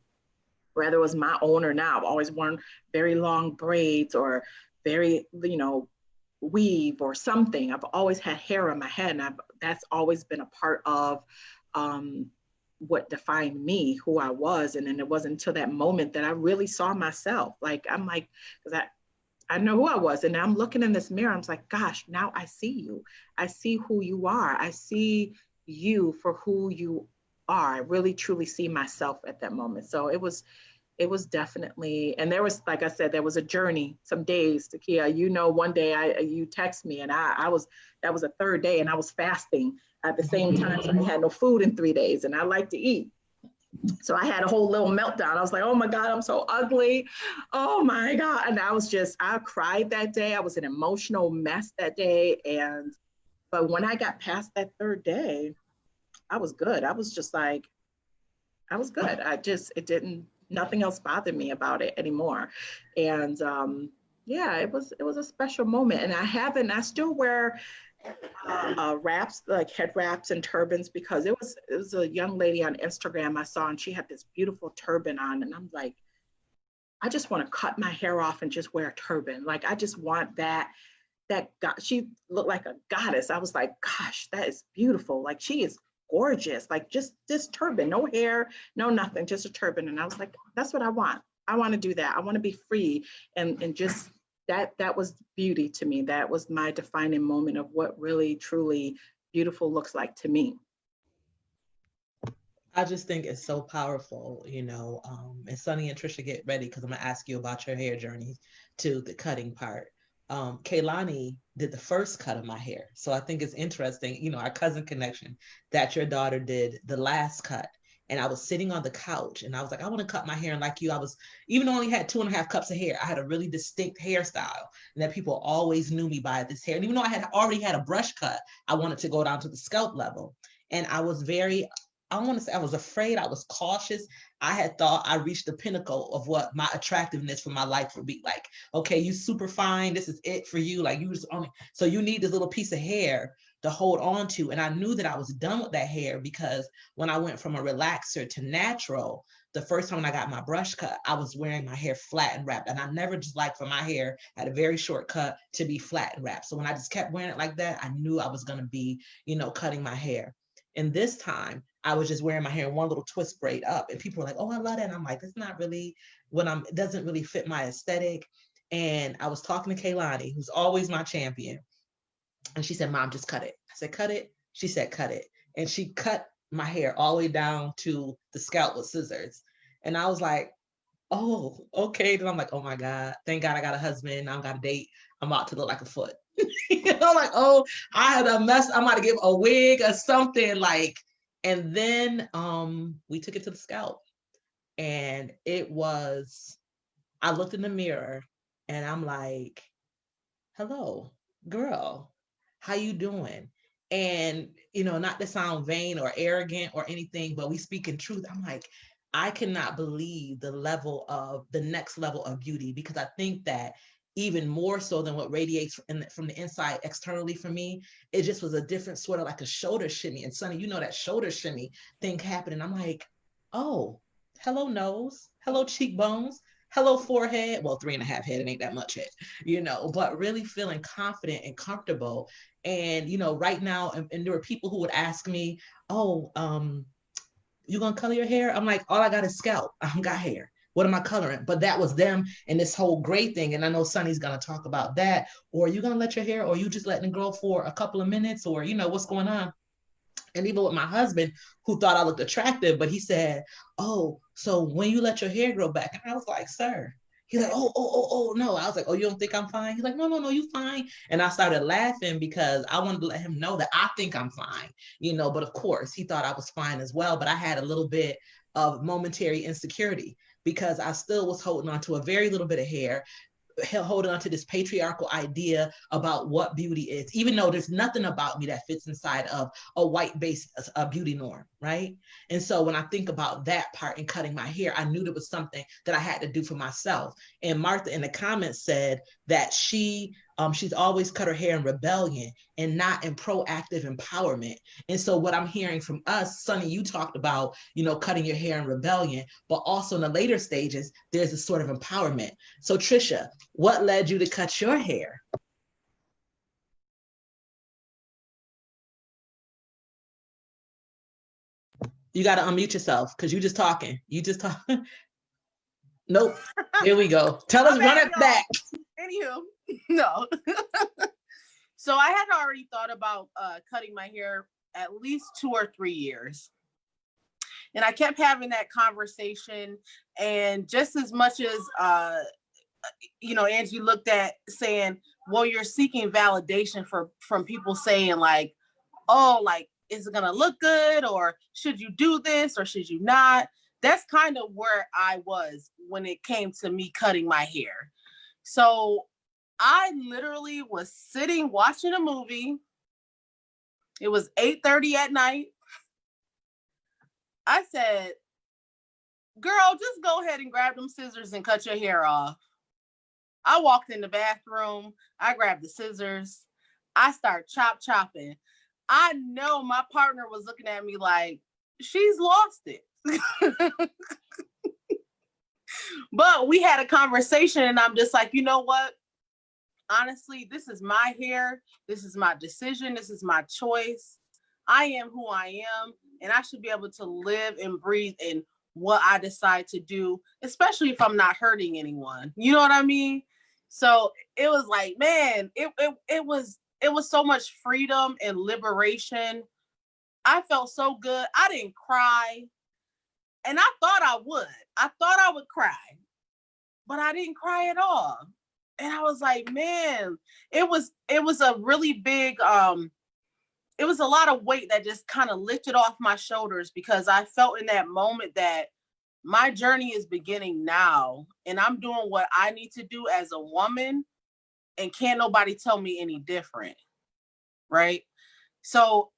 whether it was my own or not. I've always worn very long braids, or very, weave or something. I've always had hair on my head, and that's always been a part of what defined me, who I was. And then it wasn't until that moment that I really saw myself. Like, I'm like, because I know who I was, and I'm looking in this mirror. I'm like, gosh, now I see you. I see who you are. I see you for who you are. I really truly see myself at that moment. So it was definitely, and there was, like I said, there was a journey, some days, Takia, one day you text me, and that was a third day, and I was fasting at the same time. So I had no food in 3 days, and I like to eat. So I had a whole little meltdown. I was like, oh my God, I'm so ugly. Oh my God. And I cried that day. I was an emotional mess that day. But when I got past that third day, I was good. I was just like, I was good. It didn't, nothing else bothered me about it anymore. And yeah, it was a special moment. And I still wear wraps, like head wraps and turbans, because it was a young lady on Instagram I saw, and she had this beautiful turban on, and I'm like, I just want to cut my hair off and just wear a turban. Like, I just want that God, she looked like a goddess. I was like, gosh, that is beautiful. Like, she is gorgeous. Like, just this turban, no hair, no nothing, just a turban. And I was like, that's what I want. I want to do that. I want to be free, and just that was beauty to me. That was my defining moment of what really truly beautiful looks like to me. I just think it's so powerful, you know. And Sunny and Trisha, get ready because I'm gonna ask you about your hair journey to the cutting part. Keilani did the first cut of my hair, so I think it's interesting, you know, our cousin connection, that your daughter did the last cut. And I was sitting on the couch and I was like, I want to cut my hair. And like you, I was, even though I only had 2.5 cups of hair, I had a really distinct hairstyle, and that people always knew me by this hair. And even though I had already had a brush cut, I wanted to go down to the scalp level. And I was very, I want to say I was afraid, I was cautious. I had thought I reached the pinnacle of what my attractiveness for my life would be like. Okay, you super fine. This is it for you. Like, you just only, so you need this little piece of hair to hold on to. And I knew that I was done with that hair, because when I went from a relaxer to natural, the first time when I got my brush cut, I was wearing my hair flat and wrapped. And I never just liked for my hair at a very short cut to be flat and wrapped. So when I just kept wearing it like that, I knew I was going to be, you know, cutting my hair. And this time I was just wearing my hair in one little twist braid up, and people were like, oh, I love that. And I'm like, it's not really it doesn't really fit my aesthetic. And I was talking to Keilani, who's always my champion. And she said, Mom, just cut it. I said, cut it. She said, cut it. And she cut my hair all the way down to the scalp with scissors. And I was like, oh, okay. Then I'm like, oh my God, thank God I got a husband. I got a date. I'm about to look like a foot. You know, like, oh, I had a mess. I'm about to give a wig or something, like. And then we took it to the scalp, and it was, I looked in the mirror and I'm like, hello, girl, how you doing? And, you know, not to sound vain or arrogant or anything, but we speak in truth. I'm like, I cannot believe the next level of beauty, because I think that even more so than what radiates from the inside externally for me, it just was a different sort of like a shoulder shimmy. And Sunny, you know, that shoulder shimmy thing happening. I'm like, oh, hello nose, hello cheekbones, hello forehead. Well, 3.5 head, it ain't that much head, you know, but really feeling confident and comfortable. And, you know, right now, and there were people who would ask me, oh, you gonna color your hair? I'm like, all I got is scalp. I don't got hair. What am I coloring? But that was them and this whole gray thing. And I know Sunny's gonna talk about that. Or are you gonna let your hair, or are you just letting it grow for a couple of minutes, or, you know, what's going on? And even with my husband, who thought I looked attractive, but he said, oh, so when you let your hair grow back? And I was like, sir. He's like, oh, no. I was like, oh, you don't think I'm fine? He's like, no, you fine. And I started laughing because I wanted to let him know that I think I'm fine, you know, but of course he thought I was fine as well. But I had a little bit of momentary insecurity because I still was holding on to a very little bit of hair, holding on to this patriarchal idea about what beauty is, even though there's nothing about me that fits inside of a white-based beauty norm, right? And so when I think about that part in cutting my hair, I knew there was something that I had to do for myself. And Martha in the comments said that she's always cut her hair in rebellion and not in proactive empowerment. And so what I'm hearing from us, Sunny, you talked about, you know, cutting your hair in rebellion, but also in the later stages, there's a sort of empowerment. So Trisha, what led you to cut your hair? You got to unmute yourself because you just talking. Nope. Here we go. Tell us, run it back. Anywho, no. So I had already thought about cutting my hair at least 2 or 3 years. And I kept having that conversation. And just as much as, you know, Angie looked at saying, well, you're seeking validation from people saying like, oh, like, is it going to look good? Or should you do this? Or should you not? That's kind of where I was when it came to me cutting my hair. So I literally was sitting watching a movie. It was 8:30 at night. I said, girl, just go ahead and grab them scissors and cut your hair off. I walked in the bathroom. I grabbed the scissors. I start chopping. I know my partner was looking at me like, she's lost it. But we had a conversation and I'm just like, you know what? Honestly, this is my hair. This is my decision. This is my choice. I am who I am, and I should be able to live and breathe in what I decide to do, especially if I'm not hurting anyone. You know what I mean? So it was like, man, it was so much freedom and liberation. I felt so good. I didn't cry. And I thought I would. I thought I would cry, but I didn't cry at all. And I was like, man, it was a really big, it was a lot of weight that just kind of lifted off my shoulders, because I felt in that moment that my journey is beginning now and I'm doing what I need to do as a woman, and can't nobody tell me any different. Right. So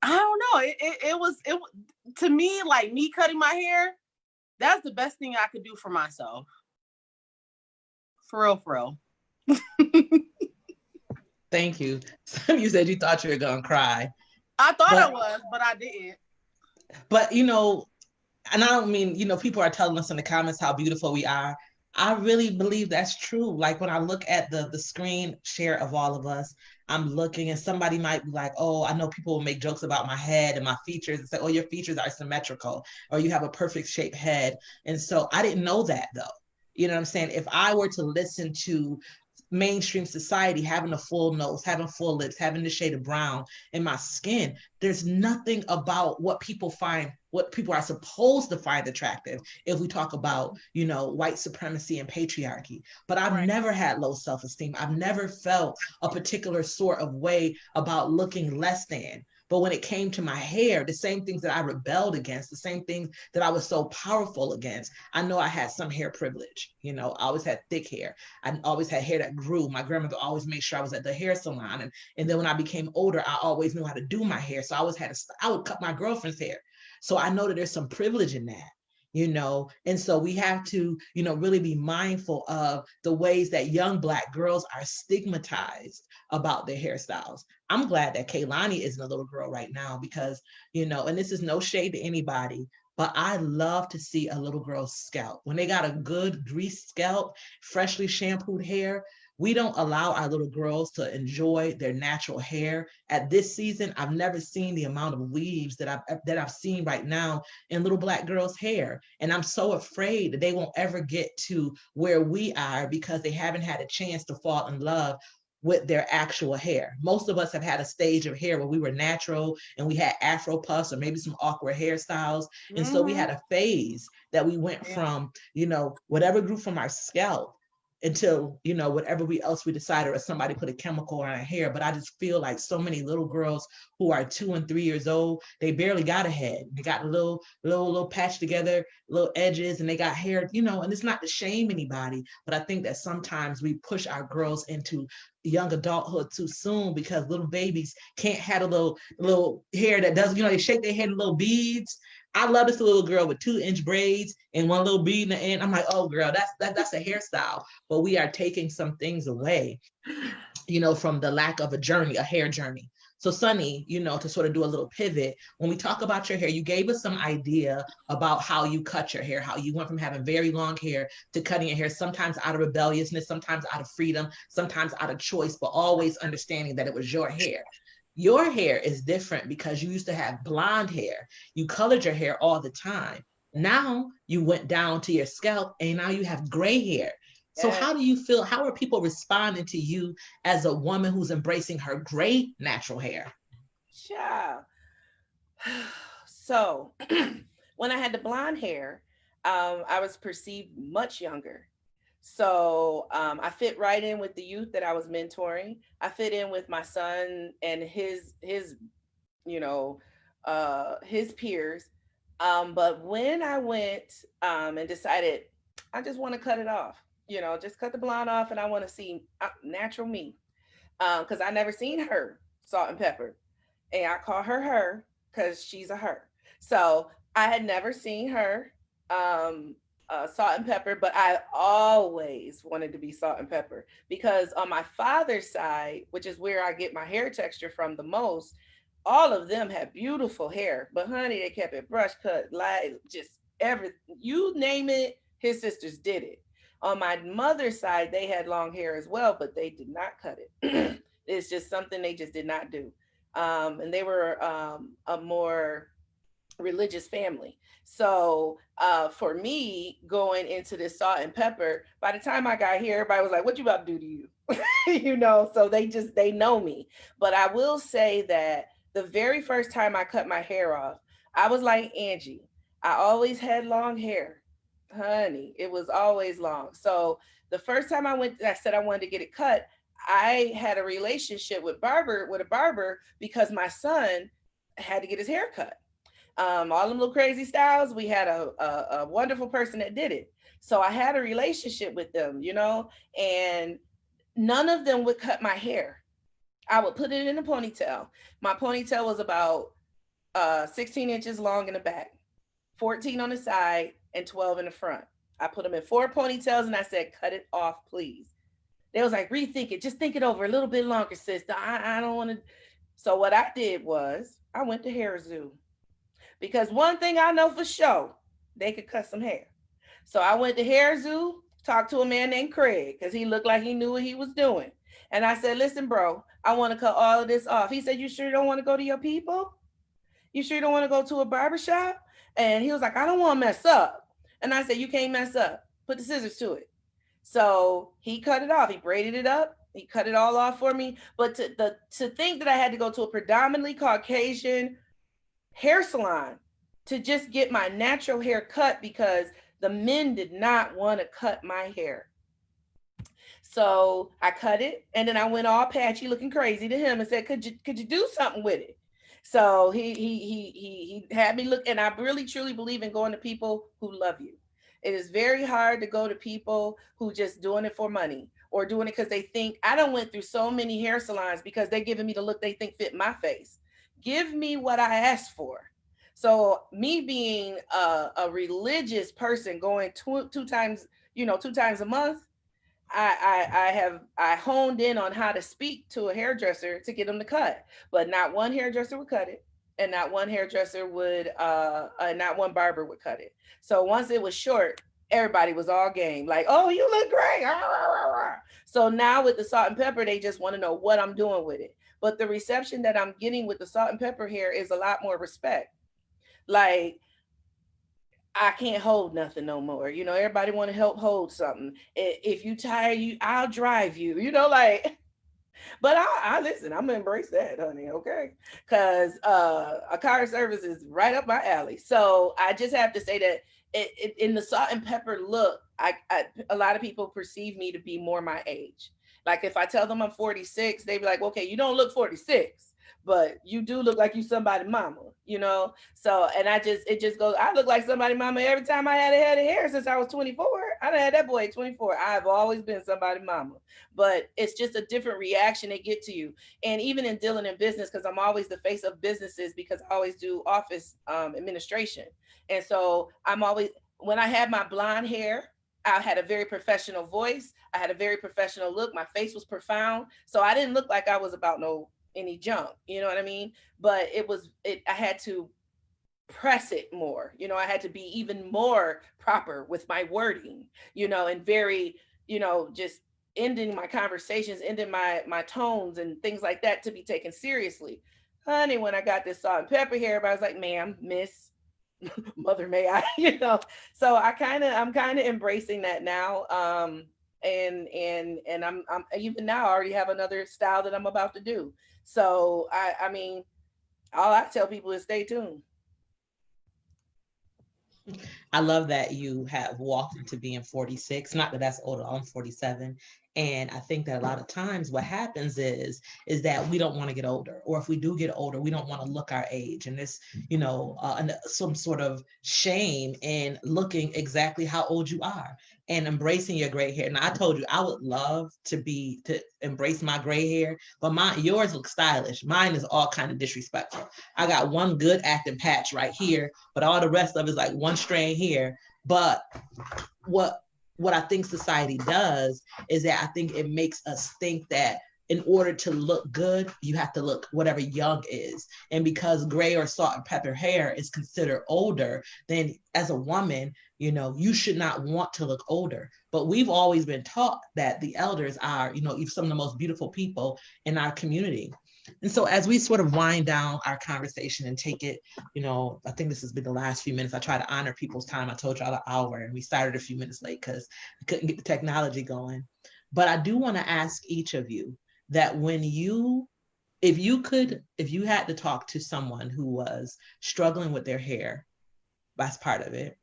I don't know. It was to me, like, me cutting my hair, that's the best thing I could do for myself. For real. Thank you. You said you thought you were going to cry. I thought I was, but I didn't. But, you know, and I don't mean, you know, people are telling us in the comments how beautiful we are. I really believe that's true. Like, when I look at the screen share of all of us, I'm looking, and somebody might be like, oh, I know people will make jokes about my head and my features and say, oh, your features are symmetrical, or you have a perfect shaped head. And so I didn't know that, though. You know what I'm saying? If I were to listen to mainstream society, having a full nose, having full lips, having the shade of brown in my skin, there's nothing about what people are supposed to find attractive if we talk about, you know, white supremacy and patriarchy. But I've never had low self-esteem. I've never felt a particular sort of way about looking less than. But when it came to my hair, the same things that I rebelled against, the same things that I was so powerful against, I know I had some hair privilege. You know, I always had thick hair. I always had hair that grew. My grandmother always made sure I was at the hair salon. And then when I became older, I always knew how to do my hair. So I would cut my girlfriend's hair. So I know that there's some privilege in that. You know, and so we have to, you know, really be mindful of the ways that young Black girls are stigmatized about their hairstyles. I'm glad that Keilani isn't a little girl right now, because, you know, and this is no shade to anybody, but I love to see a little girl's scalp. When they got a good greased scalp, freshly shampooed hair, we don't allow our little girls to enjoy their natural hair. At this season, I've never seen the amount of weaves that I've seen right now in little Black girls' hair. And I'm so afraid that they won't ever get to where we are, because they haven't had a chance to fall in love with their actual hair. Most of us have had a stage of hair where we were natural and we had Afro puffs or maybe some awkward hairstyles. And so we had a phase that we went from, you know, whatever grew from our scalp until, you know, whatever else we decided, or somebody put a chemical on our hair. But I just feel like so many little girls who are 2 and 3 years old, they barely got a head. They got a little patch together, little edges, and they got hair, you know, and it's not to shame anybody, but I think that sometimes we push our girls into young adulthood too soon, because little babies can't have a little hair that does, you know, they shake their head in little beads. I love this little girl with 2-inch braids and one little bead in the end. I'm like, oh girl, that's a hairstyle. But we are taking some things away, you know, from the lack of a hair journey. So Sunny, you know, to sort of do a little pivot, when we talk about your hair, you gave us some idea about how you cut your hair, how you went from having very long hair to cutting your hair, sometimes out of rebelliousness, sometimes out of freedom, sometimes out of choice, but always understanding that it was your hair. Your hair is different because you used to have blonde hair. You colored your hair all the time. Now you went down to your scalp and now you have gray hair. So how do you feel? How are people responding to you as a woman who's embracing her gray natural hair? Child. So when I had the blonde hair, I was perceived much younger. So I fit right in with the youth that I was mentoring. I fit in with my son and his you know, his peers. But when I went and decided I just want to cut it off, you know, just cut the blonde off, and I want to see natural me, because I never seen her Salt and Pepper, and I call her because she's a her. So I had never seen her salt and pepper, but I always wanted to be salt and pepper because on my father's side, which is where I get my hair texture from the most, all of them had beautiful hair. But honey, they kept it brush cut, like just everything. You name it, his sisters did it. On my mother's side, they had long hair as well, but they did not cut it. It's just something they just did not do. And they were a more religious family. So for me, going into this salt and pepper, by the time I got here, everybody was like, "What you about to do to you?" So they know me. But I will say that the very first time I cut my hair off, I was like Angie. I always had long hair, honey. It was always long. So the first time I said I wanted to get it cut. I had a relationship with a barber because my son had to get his hair cut. All them little crazy styles, we had a wonderful person that did it. So I had a relationship with them, and none of them would cut my hair. I would put it in a ponytail. My ponytail was about 16 inches long in the back, 14 on the side, and 12 in the front. I put them in 4 ponytails and I said, "Cut it off, please." They was like, "Rethink it. Just think it over a little bit longer, sister. I don't want to." So what I did was I went to Hair Zoo. Because one thing I know for sure, they could cut some hair. So I went to Hair Zoo, talked to a man named Craig, because he looked like he knew what he was doing. And I said, "Listen, bro, I want to cut all of this off." He said, "You sure you don't want to go to your people? You sure you don't want to go to a barbershop?" And he was like, "I don't want to mess up." And I said, "You can't mess up. Put the scissors to it." So he cut it off. He braided it up. He cut it all off for me. But to think that I had to go to a predominantly Caucasian hair salon to just get my natural hair cut because the men did not want to cut my hair. So I cut it, and then I went all patchy looking crazy to him and said, could you do something with it?" So he had me look, and I really truly believe in going to people who love you. It is very hard to go to people who just doing it for money or doing it because they think. I done went through so many hair salons because they're giving me the look they think fit my face. Give me what I asked for. So me being a religious person going two times, 2 times a month, I honed in on how to speak to a hairdresser to get them to cut, but not one hairdresser would cut it, and not one hairdresser would, not one barber would cut it. So once it was short, everybody was all game, like, "Oh, you look great." So now with the salt and pepper, they just want to know what I'm doing with it. But the reception that I'm getting with the salt and pepper hair is a lot more respect. Like, I can't hold nothing no more. Everybody want to help hold something. If you tired, I'll drive you. Like. But I listen. I'm gonna embrace that, honey. Okay, because a car service is right up my alley. So I just have to say that in the salt and pepper look, a lot of people perceive me to be more my age. Like if I tell them I'm 46, they be like, "Okay, you don't look 46, but you do look like you somebody mama." So and it just goes. I look like somebody mama every time I had a head of hair since I was 24. I done had that boy at 24. I've always been somebody mama, but it's just a different reaction they get to you. And even in dealing in business, because I'm always the face of businesses because I always do office administration. And so I'm always, when I had my blonde hair, I had a very professional voice. I had a very professional look. My face was profound. So I didn't look like I was about any junk, you know what I mean? But I had to press it more. I had to be even more proper with my wording, and very, just ending my conversations, ending my tones and things like that to be taken seriously. Honey, when I got this salt and pepper hair, everybody was like, "Ma'am, miss, mother, may I?" So I'm kind of embracing that now. And I'm even now I already have another style that I'm about to do. So I mean, all I tell people is stay tuned. I love that you have walked into being 46. Not that that's older, I'm 47. And I think that a lot of times what happens is that we don't want to get older, or if we do get older, we don't want to look our age. And this, some sort of shame in looking exactly how old you are. and embracing your gray hair. Now, I told you I would love to embrace my gray hair, but yours looks stylish. Mine is all kind of disrespectful. I got one good acting patch right here, but all the rest of it is like one strand here. But what I think society does is that I think it makes us think that in order to look good, you have to look whatever young is. And because gray or salt and pepper hair is considered older, then as a woman, you should not want to look older. But we've always been taught that the elders are, some of the most beautiful people in our community. And so as we sort of wind down our conversation and take it, I think this has been the last few minutes. I try to honor people's time. I told y'all an hour and we started a few minutes late because I couldn't get the technology going. But I do want to ask each of you that if you had to talk to someone who was struggling with their hair, that's part of it,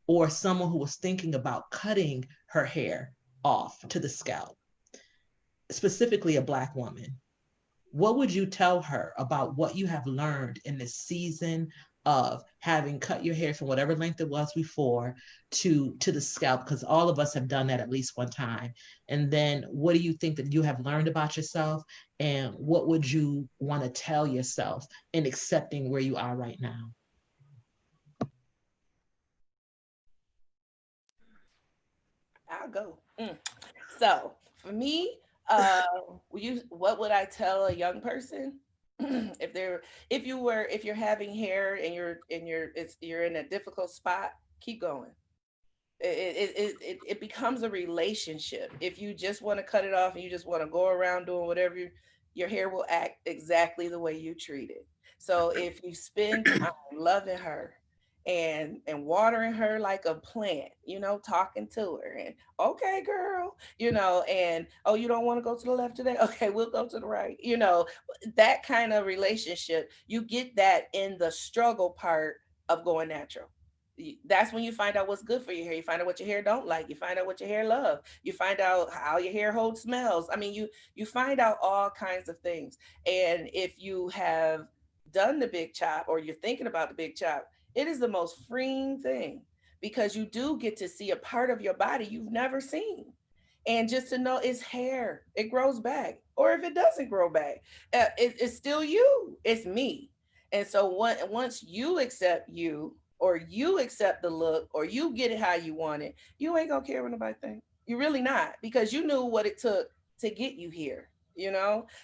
or someone who was thinking about cutting her hair off to the scalp, specifically a Black woman, what would you tell her about what you have learned in this season of having cut your hair from whatever length it was before to the scalp? Because all of us have done that at least one time. And then what do you think that you have learned about yourself? And what would you want to tell yourself in accepting where you are right now? I'll go. So for me, what would I tell a young person? if you're having hair and you're in a difficult spot, keep going. It becomes a relationship. If you just want to cut it off and you just want to go around doing whatever, your hair will act exactly the way you treat it. So if you spend time loving her and watering her like a plant, talking to her and, okay, girl, and, oh, you don't want to go to the left today? Okay, we'll go to the right. That kind of relationship, you get that in the struggle part of going natural. That's when you find out what's good for your hair. You find out what your hair don't like. You find out what your hair love. You find out how your hair holds smells. I mean, you find out all kinds of things. And if you have done the big chop or you're thinking about the big chop, it is the most freeing thing because you do get to see a part of your body you've never seen. And just to know it's hair, it grows back. Or if it doesn't grow back, it's still you, it's me. And so once you accept you, or you accept the look, or you get it how you want it, you ain't gonna care what nobody think. You're really not, because you knew what it took to get you here,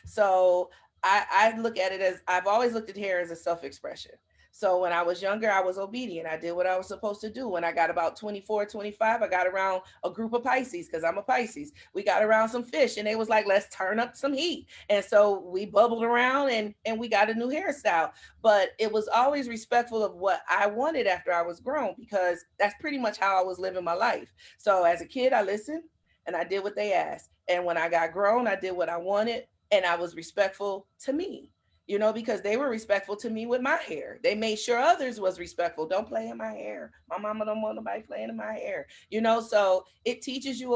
So I look at it as, I've always looked at hair as a self-expression. So when I was younger, I was obedient. I did what I was supposed to do. When I got about 24, 25, I got around a group of Pisces, because I'm a Pisces. We got around some fish and they was like, let's turn up some heat. And so we bubbled around and we got a new hairstyle. But it was always respectful of what I wanted after I was grown, because that's pretty much how I was living my life. So as a kid, I listened and I did what they asked. And when I got grown, I did what I wanted and I was respectful to me. Because they were respectful to me with my hair. They made sure others was respectful. Don't play in my hair. My mama don't want nobody playing in my hair. So it teaches you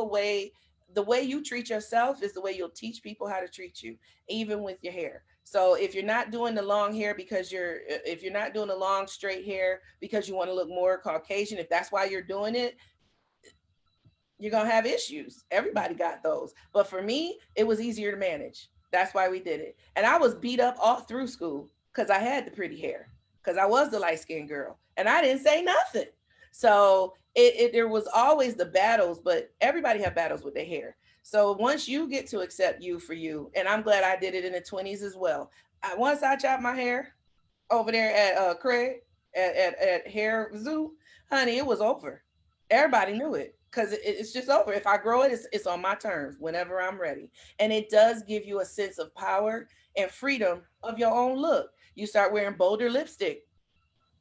the way you treat yourself is the way you'll teach people how to treat you, even with your hair. So if you're not doing the long hair if you're not doing the long straight hair because you want to look more Caucasian, if that's why you're doing it, you're going to have issues. Everybody got those. But for me, it was easier to manage. That's why we did it. And I was beat up all through school because I had the pretty hair, because I was the light-skinned girl and I didn't say nothing. So there was always the battles, but everybody have battles with their hair. So once you get to accept you for you, and I'm glad I did it in the 20s as well. Once I chopped my hair over there at Craig at Hair Zoo, honey, it was over. Everybody knew it. Because it's just over. If I grow it, it's on my terms whenever I'm ready. And it does give you a sense of power and freedom of your own look. You start wearing bolder lipstick.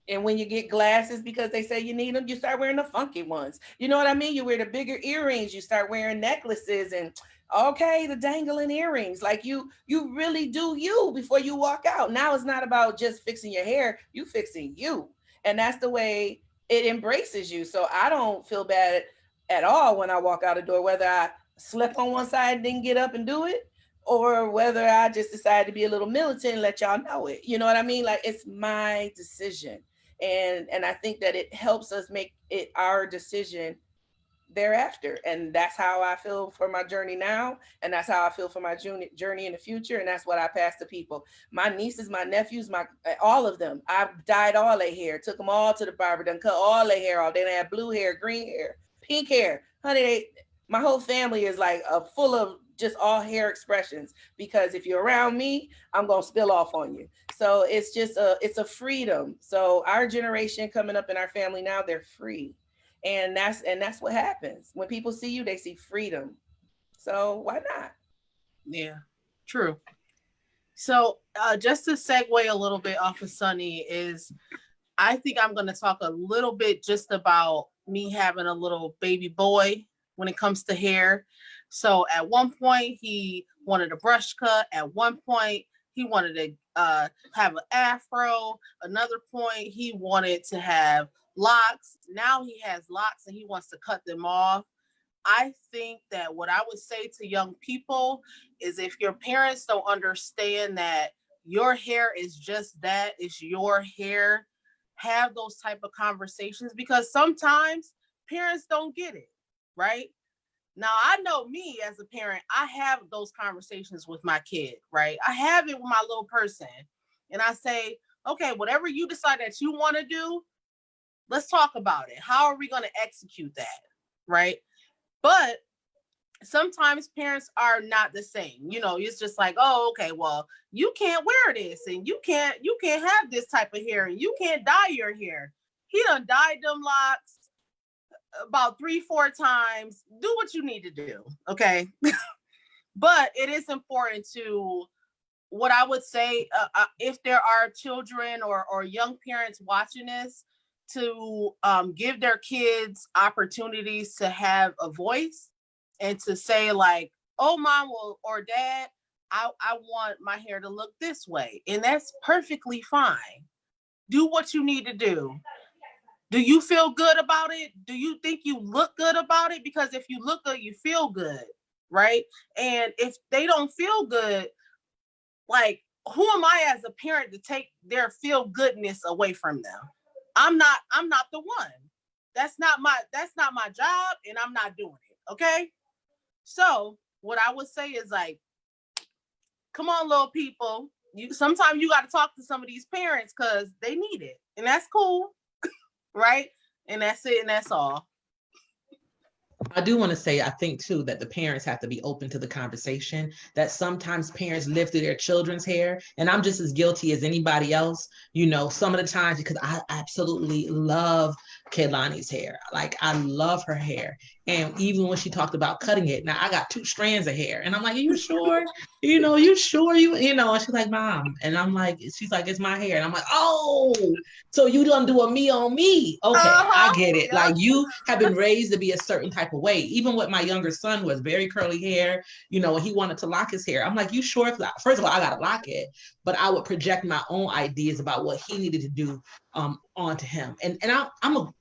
And when you get glasses because they say you need them, you start wearing the funky ones. You know what I mean? You wear the bigger earrings. You start wearing necklaces and, okay, the dangling earrings. Like you really do you before you walk out. Now it's not about just fixing your hair. You fixing you. And that's the way it embraces you. So I don't feel bad at all when I walk out the door, whether I slept on one side and didn't get up and do it, or whether I just decided to be a little militant and let y'all know it. You know what I mean? Like, it's my decision. And I think that it helps us make it our decision thereafter. And that's how I feel for my journey now. And that's how I feel for my journey in the future. And that's what I pass to people. My nieces, my nephews, all of them. I dyed all their hair, took them all to the barber, done cut all their hair off. They had blue hair, green hair, pink hair. Honey, my whole family is like full of just all hair expressions, because if you're around me, I'm going to spill off on you. So it's just it's a freedom. So our generation coming up in our family now, they're free. And that's what happens. When people see you, they see freedom. So why not? Yeah, true. So just to segue a little bit off of Sunny is, I think I'm going to talk a little bit just about me having a little baby boy when it comes to hair. So at one point he wanted a brush cut. At one point he wanted to have an afro. Another point he wanted to have locks. Now he has locks and he wants to cut them off. I think that what I would say to young people is, if your parents don't understand that your hair is just that, it's your hair, have those type of conversations, because sometimes parents don't get it, right? Now, I know me as a parent, I have those conversations with my kid, right? I have it with my little person. And I say, okay, whatever you decide that you want to do, let's talk about it. How are we going to execute that, right? But sometimes parents are not the same. You know, it's just like, oh, okay, well, you can't wear this, and you can't have this type of hair, and you can't dye your hair. He done dyed them locks about 3-4 times. Do what you need to do, okay? But it is important to, what I would say, if there are children or young parents watching this, to give their kids opportunities to have a voice, and to say like, oh, mom or dad, I want my hair to look this way. And that's perfectly fine. Do what you need to do. Do you feel good about it? Do you think you look good about it? Because if you look good, you feel good, right? And if they don't feel good, like, who am I as a parent to take their feel goodness away from them? I'm not the one. That's not my job, and I'm not doing it. Okay. So what I would say is like, come on, little people. Sometimes you got to talk to some of these parents because they need it, and that's cool, right? And that's it, and that's all. I do want to say, I think too, that the parents have to be open to the conversation, that sometimes parents live through their children's hair. And I'm just as guilty as anybody else, you know, some of the times, because I absolutely love Keilani's hair. Like, I love her hair. And even when she talked about cutting it, now I got 2 strands of hair. And I'm like, are you sure? You sure and she's like, Mom. And I'm like, she's like, it's my hair. And I'm like, oh, so you done do a me on me. Okay, I get it. Like, you have been raised to be a certain type of way. Even with my younger son, who has very curly hair, he wanted to lock his hair. I'm like, you sure? First of all, I got to lock it, but I would project my own ideas about what he needed to do onto him. And I'm a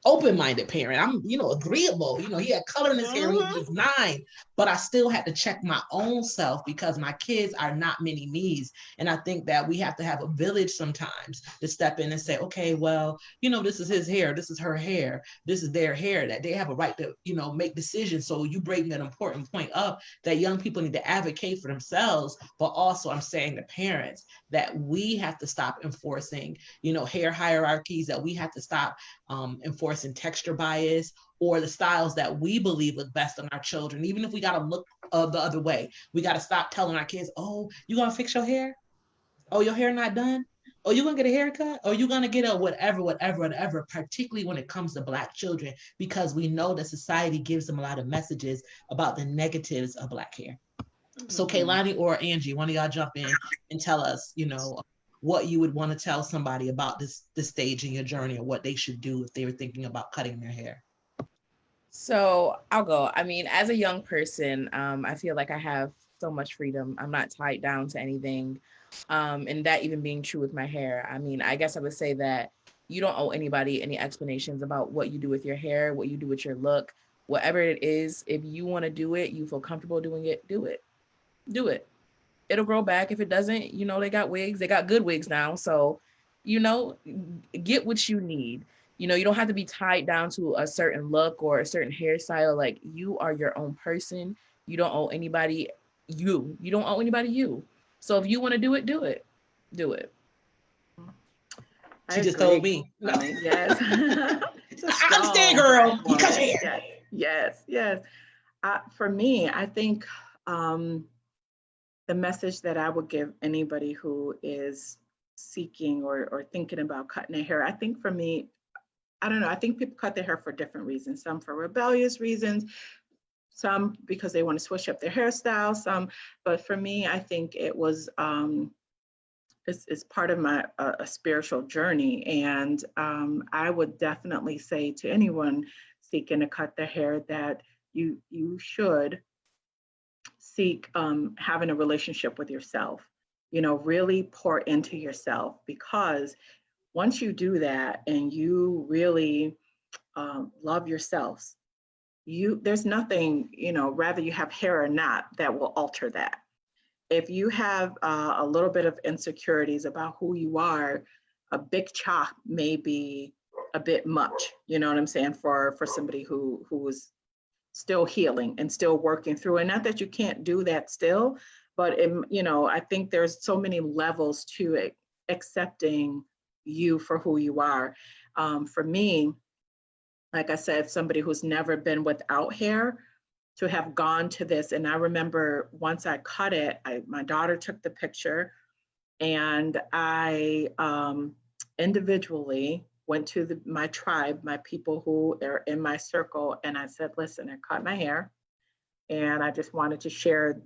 open-minded parent. I'm, agreeable. He had color in his hair when he was 9, but I still had to check my own self because my kids are not mini me's. And I think that we have to have a village sometimes to step in and say, okay, well, this is his hair. This is her hair. This is their hair, that they have a right to, make decisions. So you bring an important point up that young people need to advocate for themselves, but also I'm saying to parents that we have to stop enforcing, hair hierarchies, that we have to stop enforcing texture bias or the styles that we believe look best on our children. Even if we got to look the other way, we got to stop telling our kids, oh, you going to fix your hair? Oh, your hair not done? Oh, you going to get a haircut? Or you going to get a whatever, particularly when it comes to Black children, because we know that society gives them a lot of messages about the negatives of Black hair. So Keilani or Angie, one of y'all jump in and tell us, what you would want to tell somebody about this stage in your journey, or what they should do if they were thinking about cutting their hair. So I'll go. I mean, as a young person, I feel like I have so much freedom. I'm not tied down to anything. And that even being true with my hair. I mean, I guess I would say that you don't owe anybody any explanations about what you do with your hair, what you do with your look, whatever it is. If you want to do it, you feel comfortable doing it, do it. Do it. It'll grow back. If it doesn't, they got wigs. They got good wigs now. So, get what you need. You know, you don't have to be tied down to a certain look or a certain hairstyle. Like, you are your own person. You don't owe anybody you. You don't owe anybody you. So if you want to do it, do it. Do it. She just told me. Yes. I understand, girl. You cut your hair. Yes. For me, I think the message that I would give anybody who is seeking or thinking about cutting their hair, I think for me, I don't know, I think people cut their hair for different reasons. Some for rebellious reasons, some because they want to switch up their hairstyle, but for me, I think it was, it's part of my a spiritual journey. And I would definitely say to anyone seeking to cut their hair that you should seek having a relationship with yourself, really pour into yourself, because once you do that and you really love yourself, there's nothing, rather you have hair or not, that will alter that. If you have a little bit of insecurities about who you are, a big chop may be a bit much, you know what I'm saying, for somebody who is still healing and still working through. And not that you can't do that still, but I think there's so many levels to it, accepting you for who you are. For me, like I said, somebody who's never been without hair, to have gone to this. And I remember once I cut it, my daughter took the picture, and I individually went to my tribe, my people who are in my circle, and I said, listen, I cut my hair, and I just wanted to share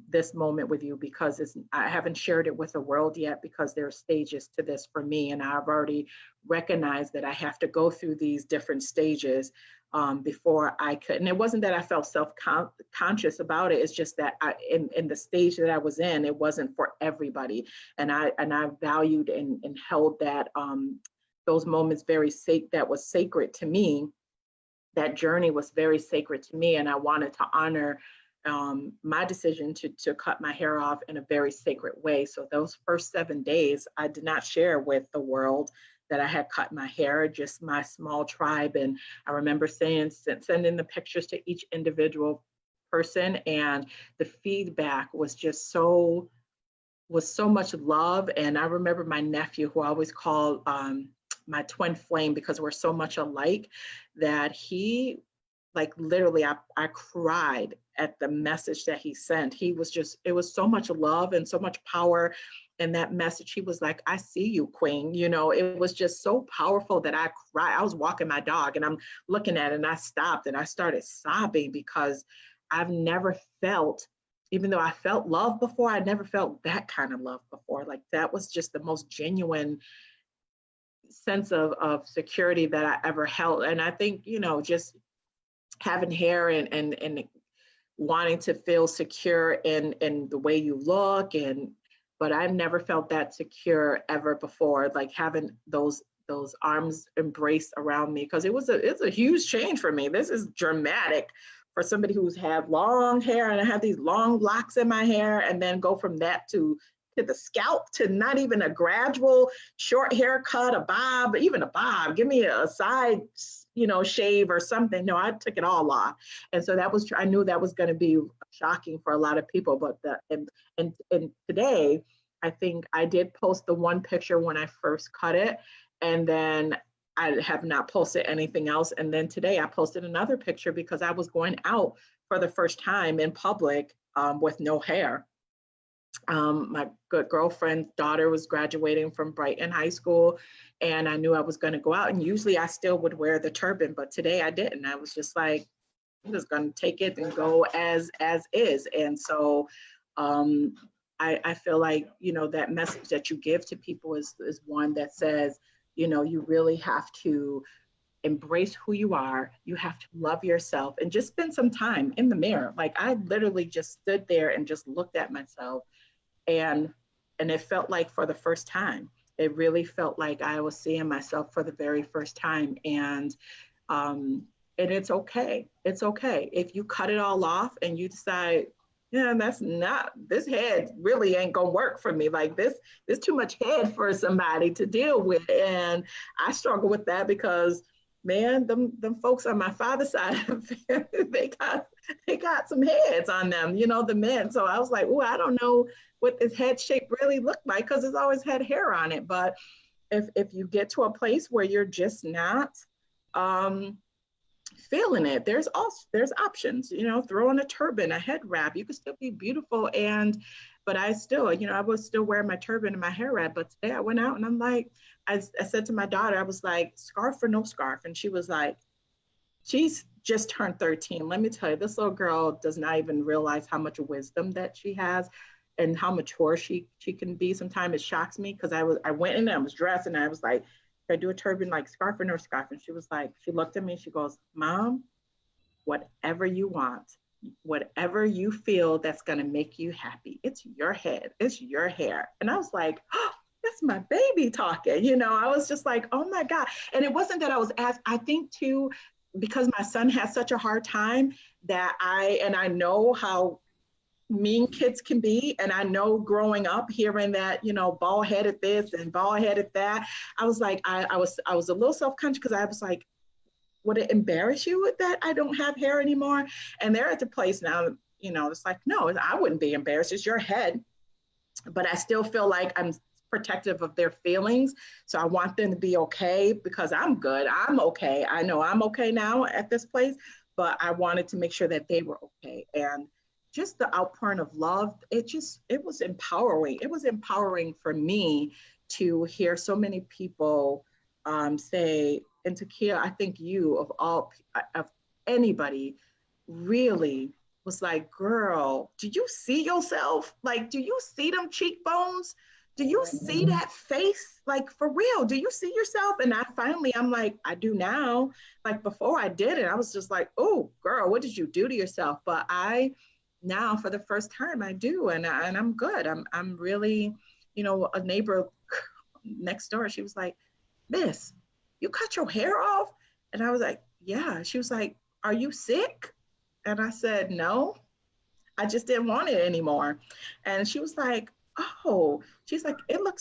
this moment with you, because I haven't shared it with the world yet, because there are stages to this for me, and I've already recognized that I have to go through these different stages before I could. And it wasn't that I felt self-conscious about it. It's just that in the stage that I was in, it wasn't for everybody. And I valued and held that those moments that was sacred to me. That journey was very sacred to me. And I wanted to honor my decision to cut my hair off in a very sacred way. So those first 7 days, I did not share with the world that I had cut my hair, just my small tribe. And I remember sending the pictures to each individual person, and the feedback was just so much love. And I remember my nephew, who I always called my twin flame, because we're so much alike, that he, like, literally, I cried at the message that he sent. It was so much love and so much power in that message. He was like, I see you, Queen. It was just so powerful that I cried. I was walking my dog and I'm looking at it, and I stopped and I started sobbing, because I've never felt, even though I felt love before, I never felt that kind of love before. Like, that was just the most genuine sense of security that I ever held. And I think, just having hair and wanting to feel secure in the way you look, but I've never felt that secure ever before, like having those arms embraced around me, because it's a huge change for me. This is dramatic for somebody who's had long hair, and I have these long locks in my hair, and then go from that to the scalp, to not even a gradual short haircut, a bob, even a bob. Give me a side, shave or something. No, I took it all off. And so I knew that was going to be shocking for a lot of people. But and today, I think I did post the one picture when I first cut it, and then I have not posted anything else. And then today I posted another picture, because I was going out for the first time in public with no hair. My good girlfriend's daughter was graduating from Brighton High School, and I knew I was going to go out. And usually I still would wear the turban, but today I didn't. I was just like, I'm just going to take it and go as is. And so I feel like, that message that you give to people is one that says, you really have to embrace who you are. You have to love yourself, and just spend some time in the mirror. Like, I literally just stood there and just looked at myself, and it felt like, for the first time, it really felt like I was seeing myself for the very first time. And it's okay. It's okay if you cut it all off and you decide, yeah, that's not, this head really ain't gonna work for me. Like this too much head for somebody to deal with. And I struggle with that because man, them folks on my father's side of the family, they got some heads on them, you know, the men. So I was like, oh, I don't know what this head shape really looked like because it's always had hair on it. But if you get to a place where you're just not um feeling it, there's options, you know, throw on a turban, a head wrap, you can still be beautiful. And but I still, you know, I was still wearing my turban and my hair wrap. But today I went out and I'm like, I said to my daughter, I was like, scarf or no scarf? And she was like, she's just turned 13. Let me tell you, this little girl does not even realize how much wisdom that she has and how mature she can be. Sometimes it shocks me because I went in and I was dressed and I was like, I do a turban like scarf or no scarf? And she was like, she looked at me and she goes, Mom, whatever you want, whatever you feel that's gonna make you happy. It's your head, it's your hair. And I was like, oh, that's my baby talking. You know, I was just like, oh my God. And it wasn't that I was asked, I think too, because my son has such a hard time that I know how mean kids can be. And I know growing up hearing that, you know, bald headed this and bald headed that, I was like, I was a little self-conscious because I was like, would it embarrass you that I don't have hair anymore? And they're at the place now, you know, it's like, no, I wouldn't be embarrassed. It's your head. But I still feel like I'm protective of their feelings. So I want them to be okay because I'm good. I'm okay. I know I'm okay now at this place, but I wanted to make sure that they were okay. And just the outpouring of love, it was empowering. It was empowering for me to hear so many people say, and Takia, I think you of anybody really was like, girl, do you see yourself? Like, do you see them cheekbones? Do you see that face? Like, for real, do you see yourself? And I'm like, I do now. Like, before I did it, I was just like, oh, girl, what did you do to yourself? But now for the first time, I do. And I'm good. I'm really, you know, a neighbor next door, she was like, Miss, you cut your hair off? And I was like, yeah. She was like, are you sick? And I said, no, I just didn't want it anymore. And she was like, oh, she's like,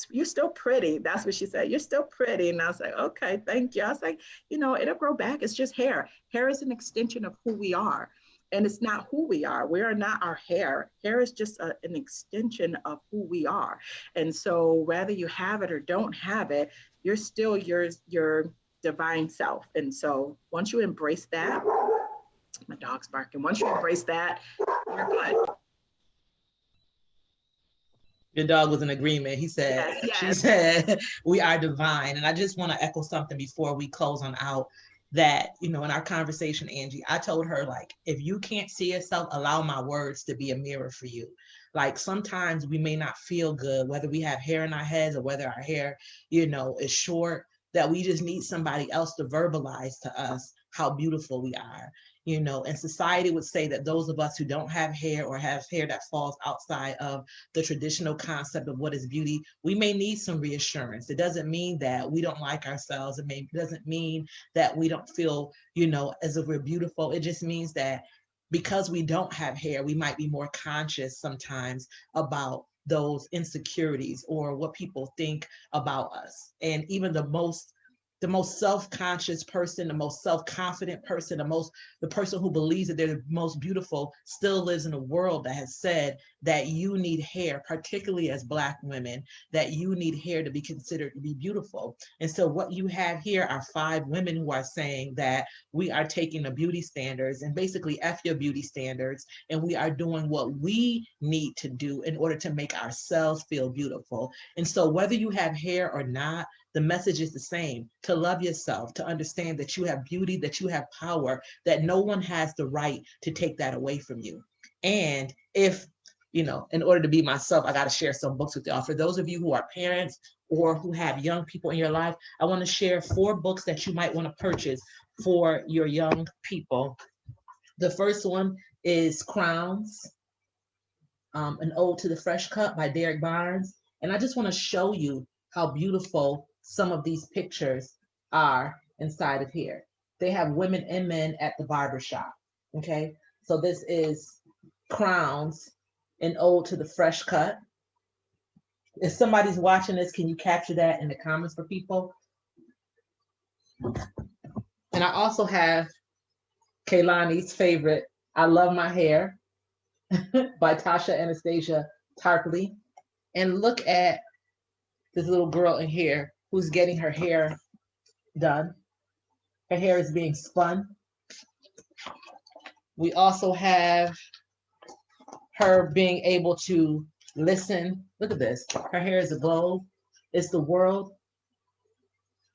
you're still pretty. That's what she said. You're still pretty. And I was like, okay, thank you. I was like, you know, it'll grow back. It's just hair. Hair is an extension of who we are. And it's not who we are. We are not our hair. Hair is just an extension of who we are. And so whether you have it or don't have it, you're still your divine self. And so once you embrace that, my dog's barking. Once you embrace that, you're good. Your dog was in agreement. He said, yes. She said, we are divine. And I just want to echo something before we close on out that, you know, in our conversation, Angie, I told her, like, if you can't see yourself, allow my words to be a mirror for you. Like, sometimes we may not feel good, whether we have hair in our heads or whether our hair, you know, is short, that we just need somebody else to verbalize to us how beautiful we are. You know, and society would say that those of us who don't have hair or have hair that falls outside of the traditional concept of what is beauty, we may need some reassurance. It doesn't mean that we don't like ourselves. It doesn't mean that we don't feel, you know, as if we're beautiful. It just means that because we don't have hair, we might be more conscious sometimes about those insecurities or what people think about us. And even the most self-conscious person, the most self-confident person, the person who believes that they're the most beautiful still lives in a world that has said that you need hair, particularly as Black women, that you need hair to be considered to be beautiful. And so what you have here are 5 women who are saying that we are taking the beauty standards and basically F your beauty standards, and we are doing what we need to do in order to make ourselves feel beautiful. And so whether you have hair or not, the message is the same: to love yourself, to understand that you have beauty, that you have power, that no one has the right to take that away from you. And if, you know, in order to be myself, I got to share some books with y'all. For those of you who are parents or who have young people in your life, I want to share 4 books that you might want to purchase for your young people. The first one is Crowns, An Ode to the Fresh Cut by Derek Barnes. And I just want to show you how beautiful some of these pictures are inside of here. They have women and men at the barbershop. Okay, so this is Crowns an ode to the fresh cut. If somebody's watching this, can you capture that in the comments for people? And I also have Keilani's favorite, I Love My Hair by Tasha Anastasia Tarpley. And look at this little girl in here who's getting her hair done. Her hair is being spun. We also have her being able to listen. Look at this. Her hair is a globe. It's the world.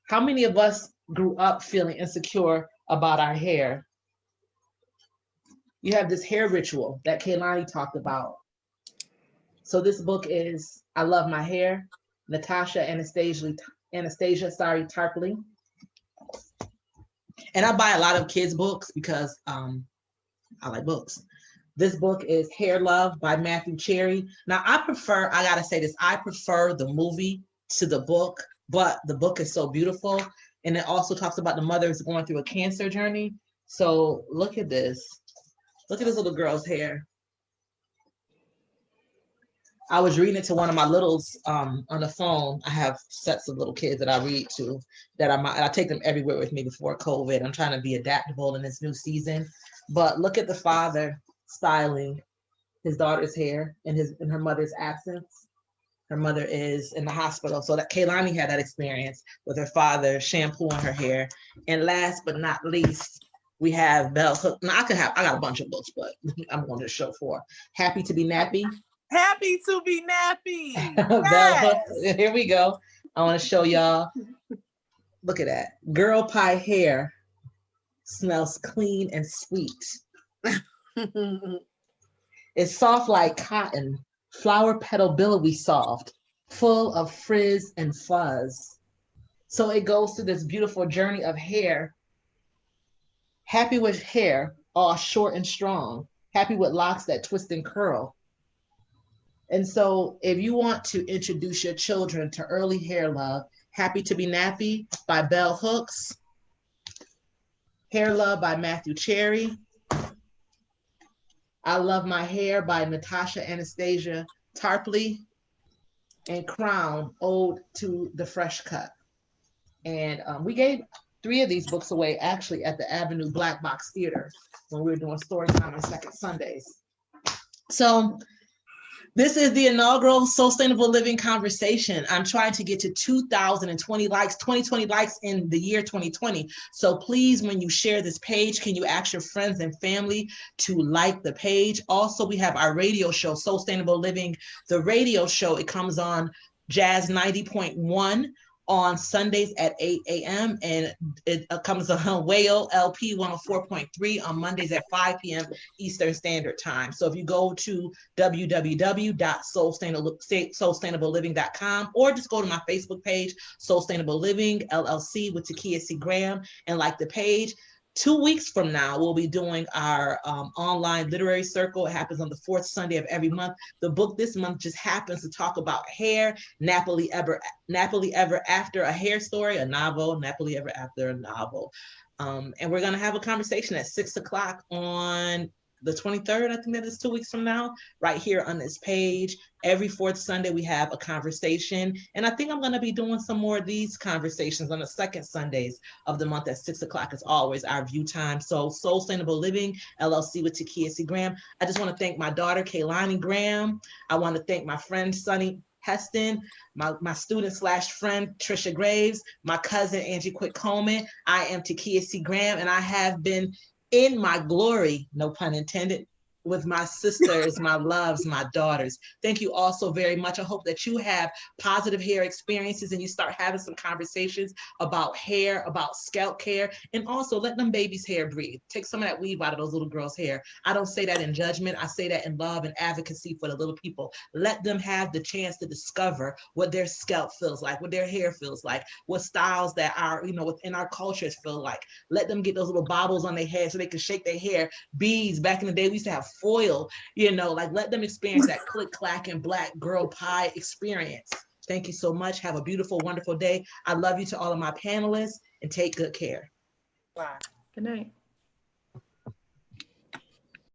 How many of us grew up feeling insecure about our hair? You have this hair ritual that Keilani talked about. So this book is I Love My Hair, Natasha Anastasia Tarpley. And I buy a lot of kids' books because I like books. This book is Hair Love by Matthew Cherry. Now I gotta say this, I prefer the movie to the book, but the book is so beautiful. And it also talks about the mothers going through a cancer journey. So look at this. Look at this little girl's hair. I was reading it to one of my littles on the phone. I have sets of little kids that I read to, that I take them everywhere with me before COVID. I'm trying to be adaptable in this new season. But look at the father styling his daughter's hair in her mother's absence. Her mother is in the hospital. So that Keilani had that experience with her father shampooing her hair. And last but not least, we have Bell Hook. Now I got a bunch of books, but I'm going to show 4. Happy to be Nappy. Happy to be nappy. Bell Hook. Here we go. I want to show y'all. Look at that. Girl pie hair smells clean and sweet. It's soft like cotton, flower petal billowy soft, full of frizz and fuzz. So it goes through this beautiful journey of hair. Happy with hair, all short and strong. Happy with locks that twist and curl. And so if you want to introduce your children to early hair love, Happy to be Nappy by Bell Hooks, Hair Love by Matthew Cherry, I Love My Hair by Natasha Anastasia Tarpley, and Crown, Ode to the Fresh Cut. And we gave 3 of these books away actually at the Avenue Black Box Theater when we were doing story time on second Sundays. So this is the inaugural Soulstainable Living conversation. I'm trying to get to 2,020 likes, 2020 likes in the year 2020. So please, when you share this page, can you ask your friends and family to like the page? Also, we have our radio show, Soulstainable Living, the radio show. It comes on Jazz 90.1 on Sundays at 8 a.m. and it comes on Whale LP 104.3 on Mondays at 5 p.m. Eastern Standard Time. So if you go to www.soulstainableliving.com or just go to my Facebook page, Soulstainable Living LLC with Takia C. Graham, and like the page. 2 weeks from now, we'll be doing our online literary circle. It happens on the 4th Sunday of every month. The book this month just happens to talk about hair, Nappily Ever After, a hair story, a novel, Nappily Ever After, a novel. And we're going to have a conversation at 6 o'clock on the 23rd. I think that is 2 weeks from now, right here on this page. Every 4th Sunday, we have a conversation. And I think I'm going to be doing some more of these conversations on the second Sundays of the month at 6 o'clock. It's always our view time. So Soulstainable Living, LLC with Takia C. Graham. I just want to thank my daughter, Keilani Graham. I want to thank my friend, Soulstainable Heston, my student / friend, Patricia Graves, my cousin, Angie Quick Coleman. I am Takia C. Graham, and I have been in my glory, no pun intended, with my sisters, my loves, my daughters. Thank you all so very much. I hope that you have positive hair experiences and you start having some conversations about hair, about scalp care, and also let them babies' hair breathe. Take some of that weave out of those little girls' hair. I don't say that in judgment. I say that in love and advocacy for the little people. Let them have the chance to discover what their scalp feels like, what their hair feels like, what styles that are, within our cultures feel like. Let them get those little bobbles on their hair so they can shake their hair. Beads, back in the day, we used to have foil, let them experience that click, clack, and black girl pie experience. Thank you so much. Have a beautiful, wonderful day. I love you to all of my panelists, and take good care. Good night.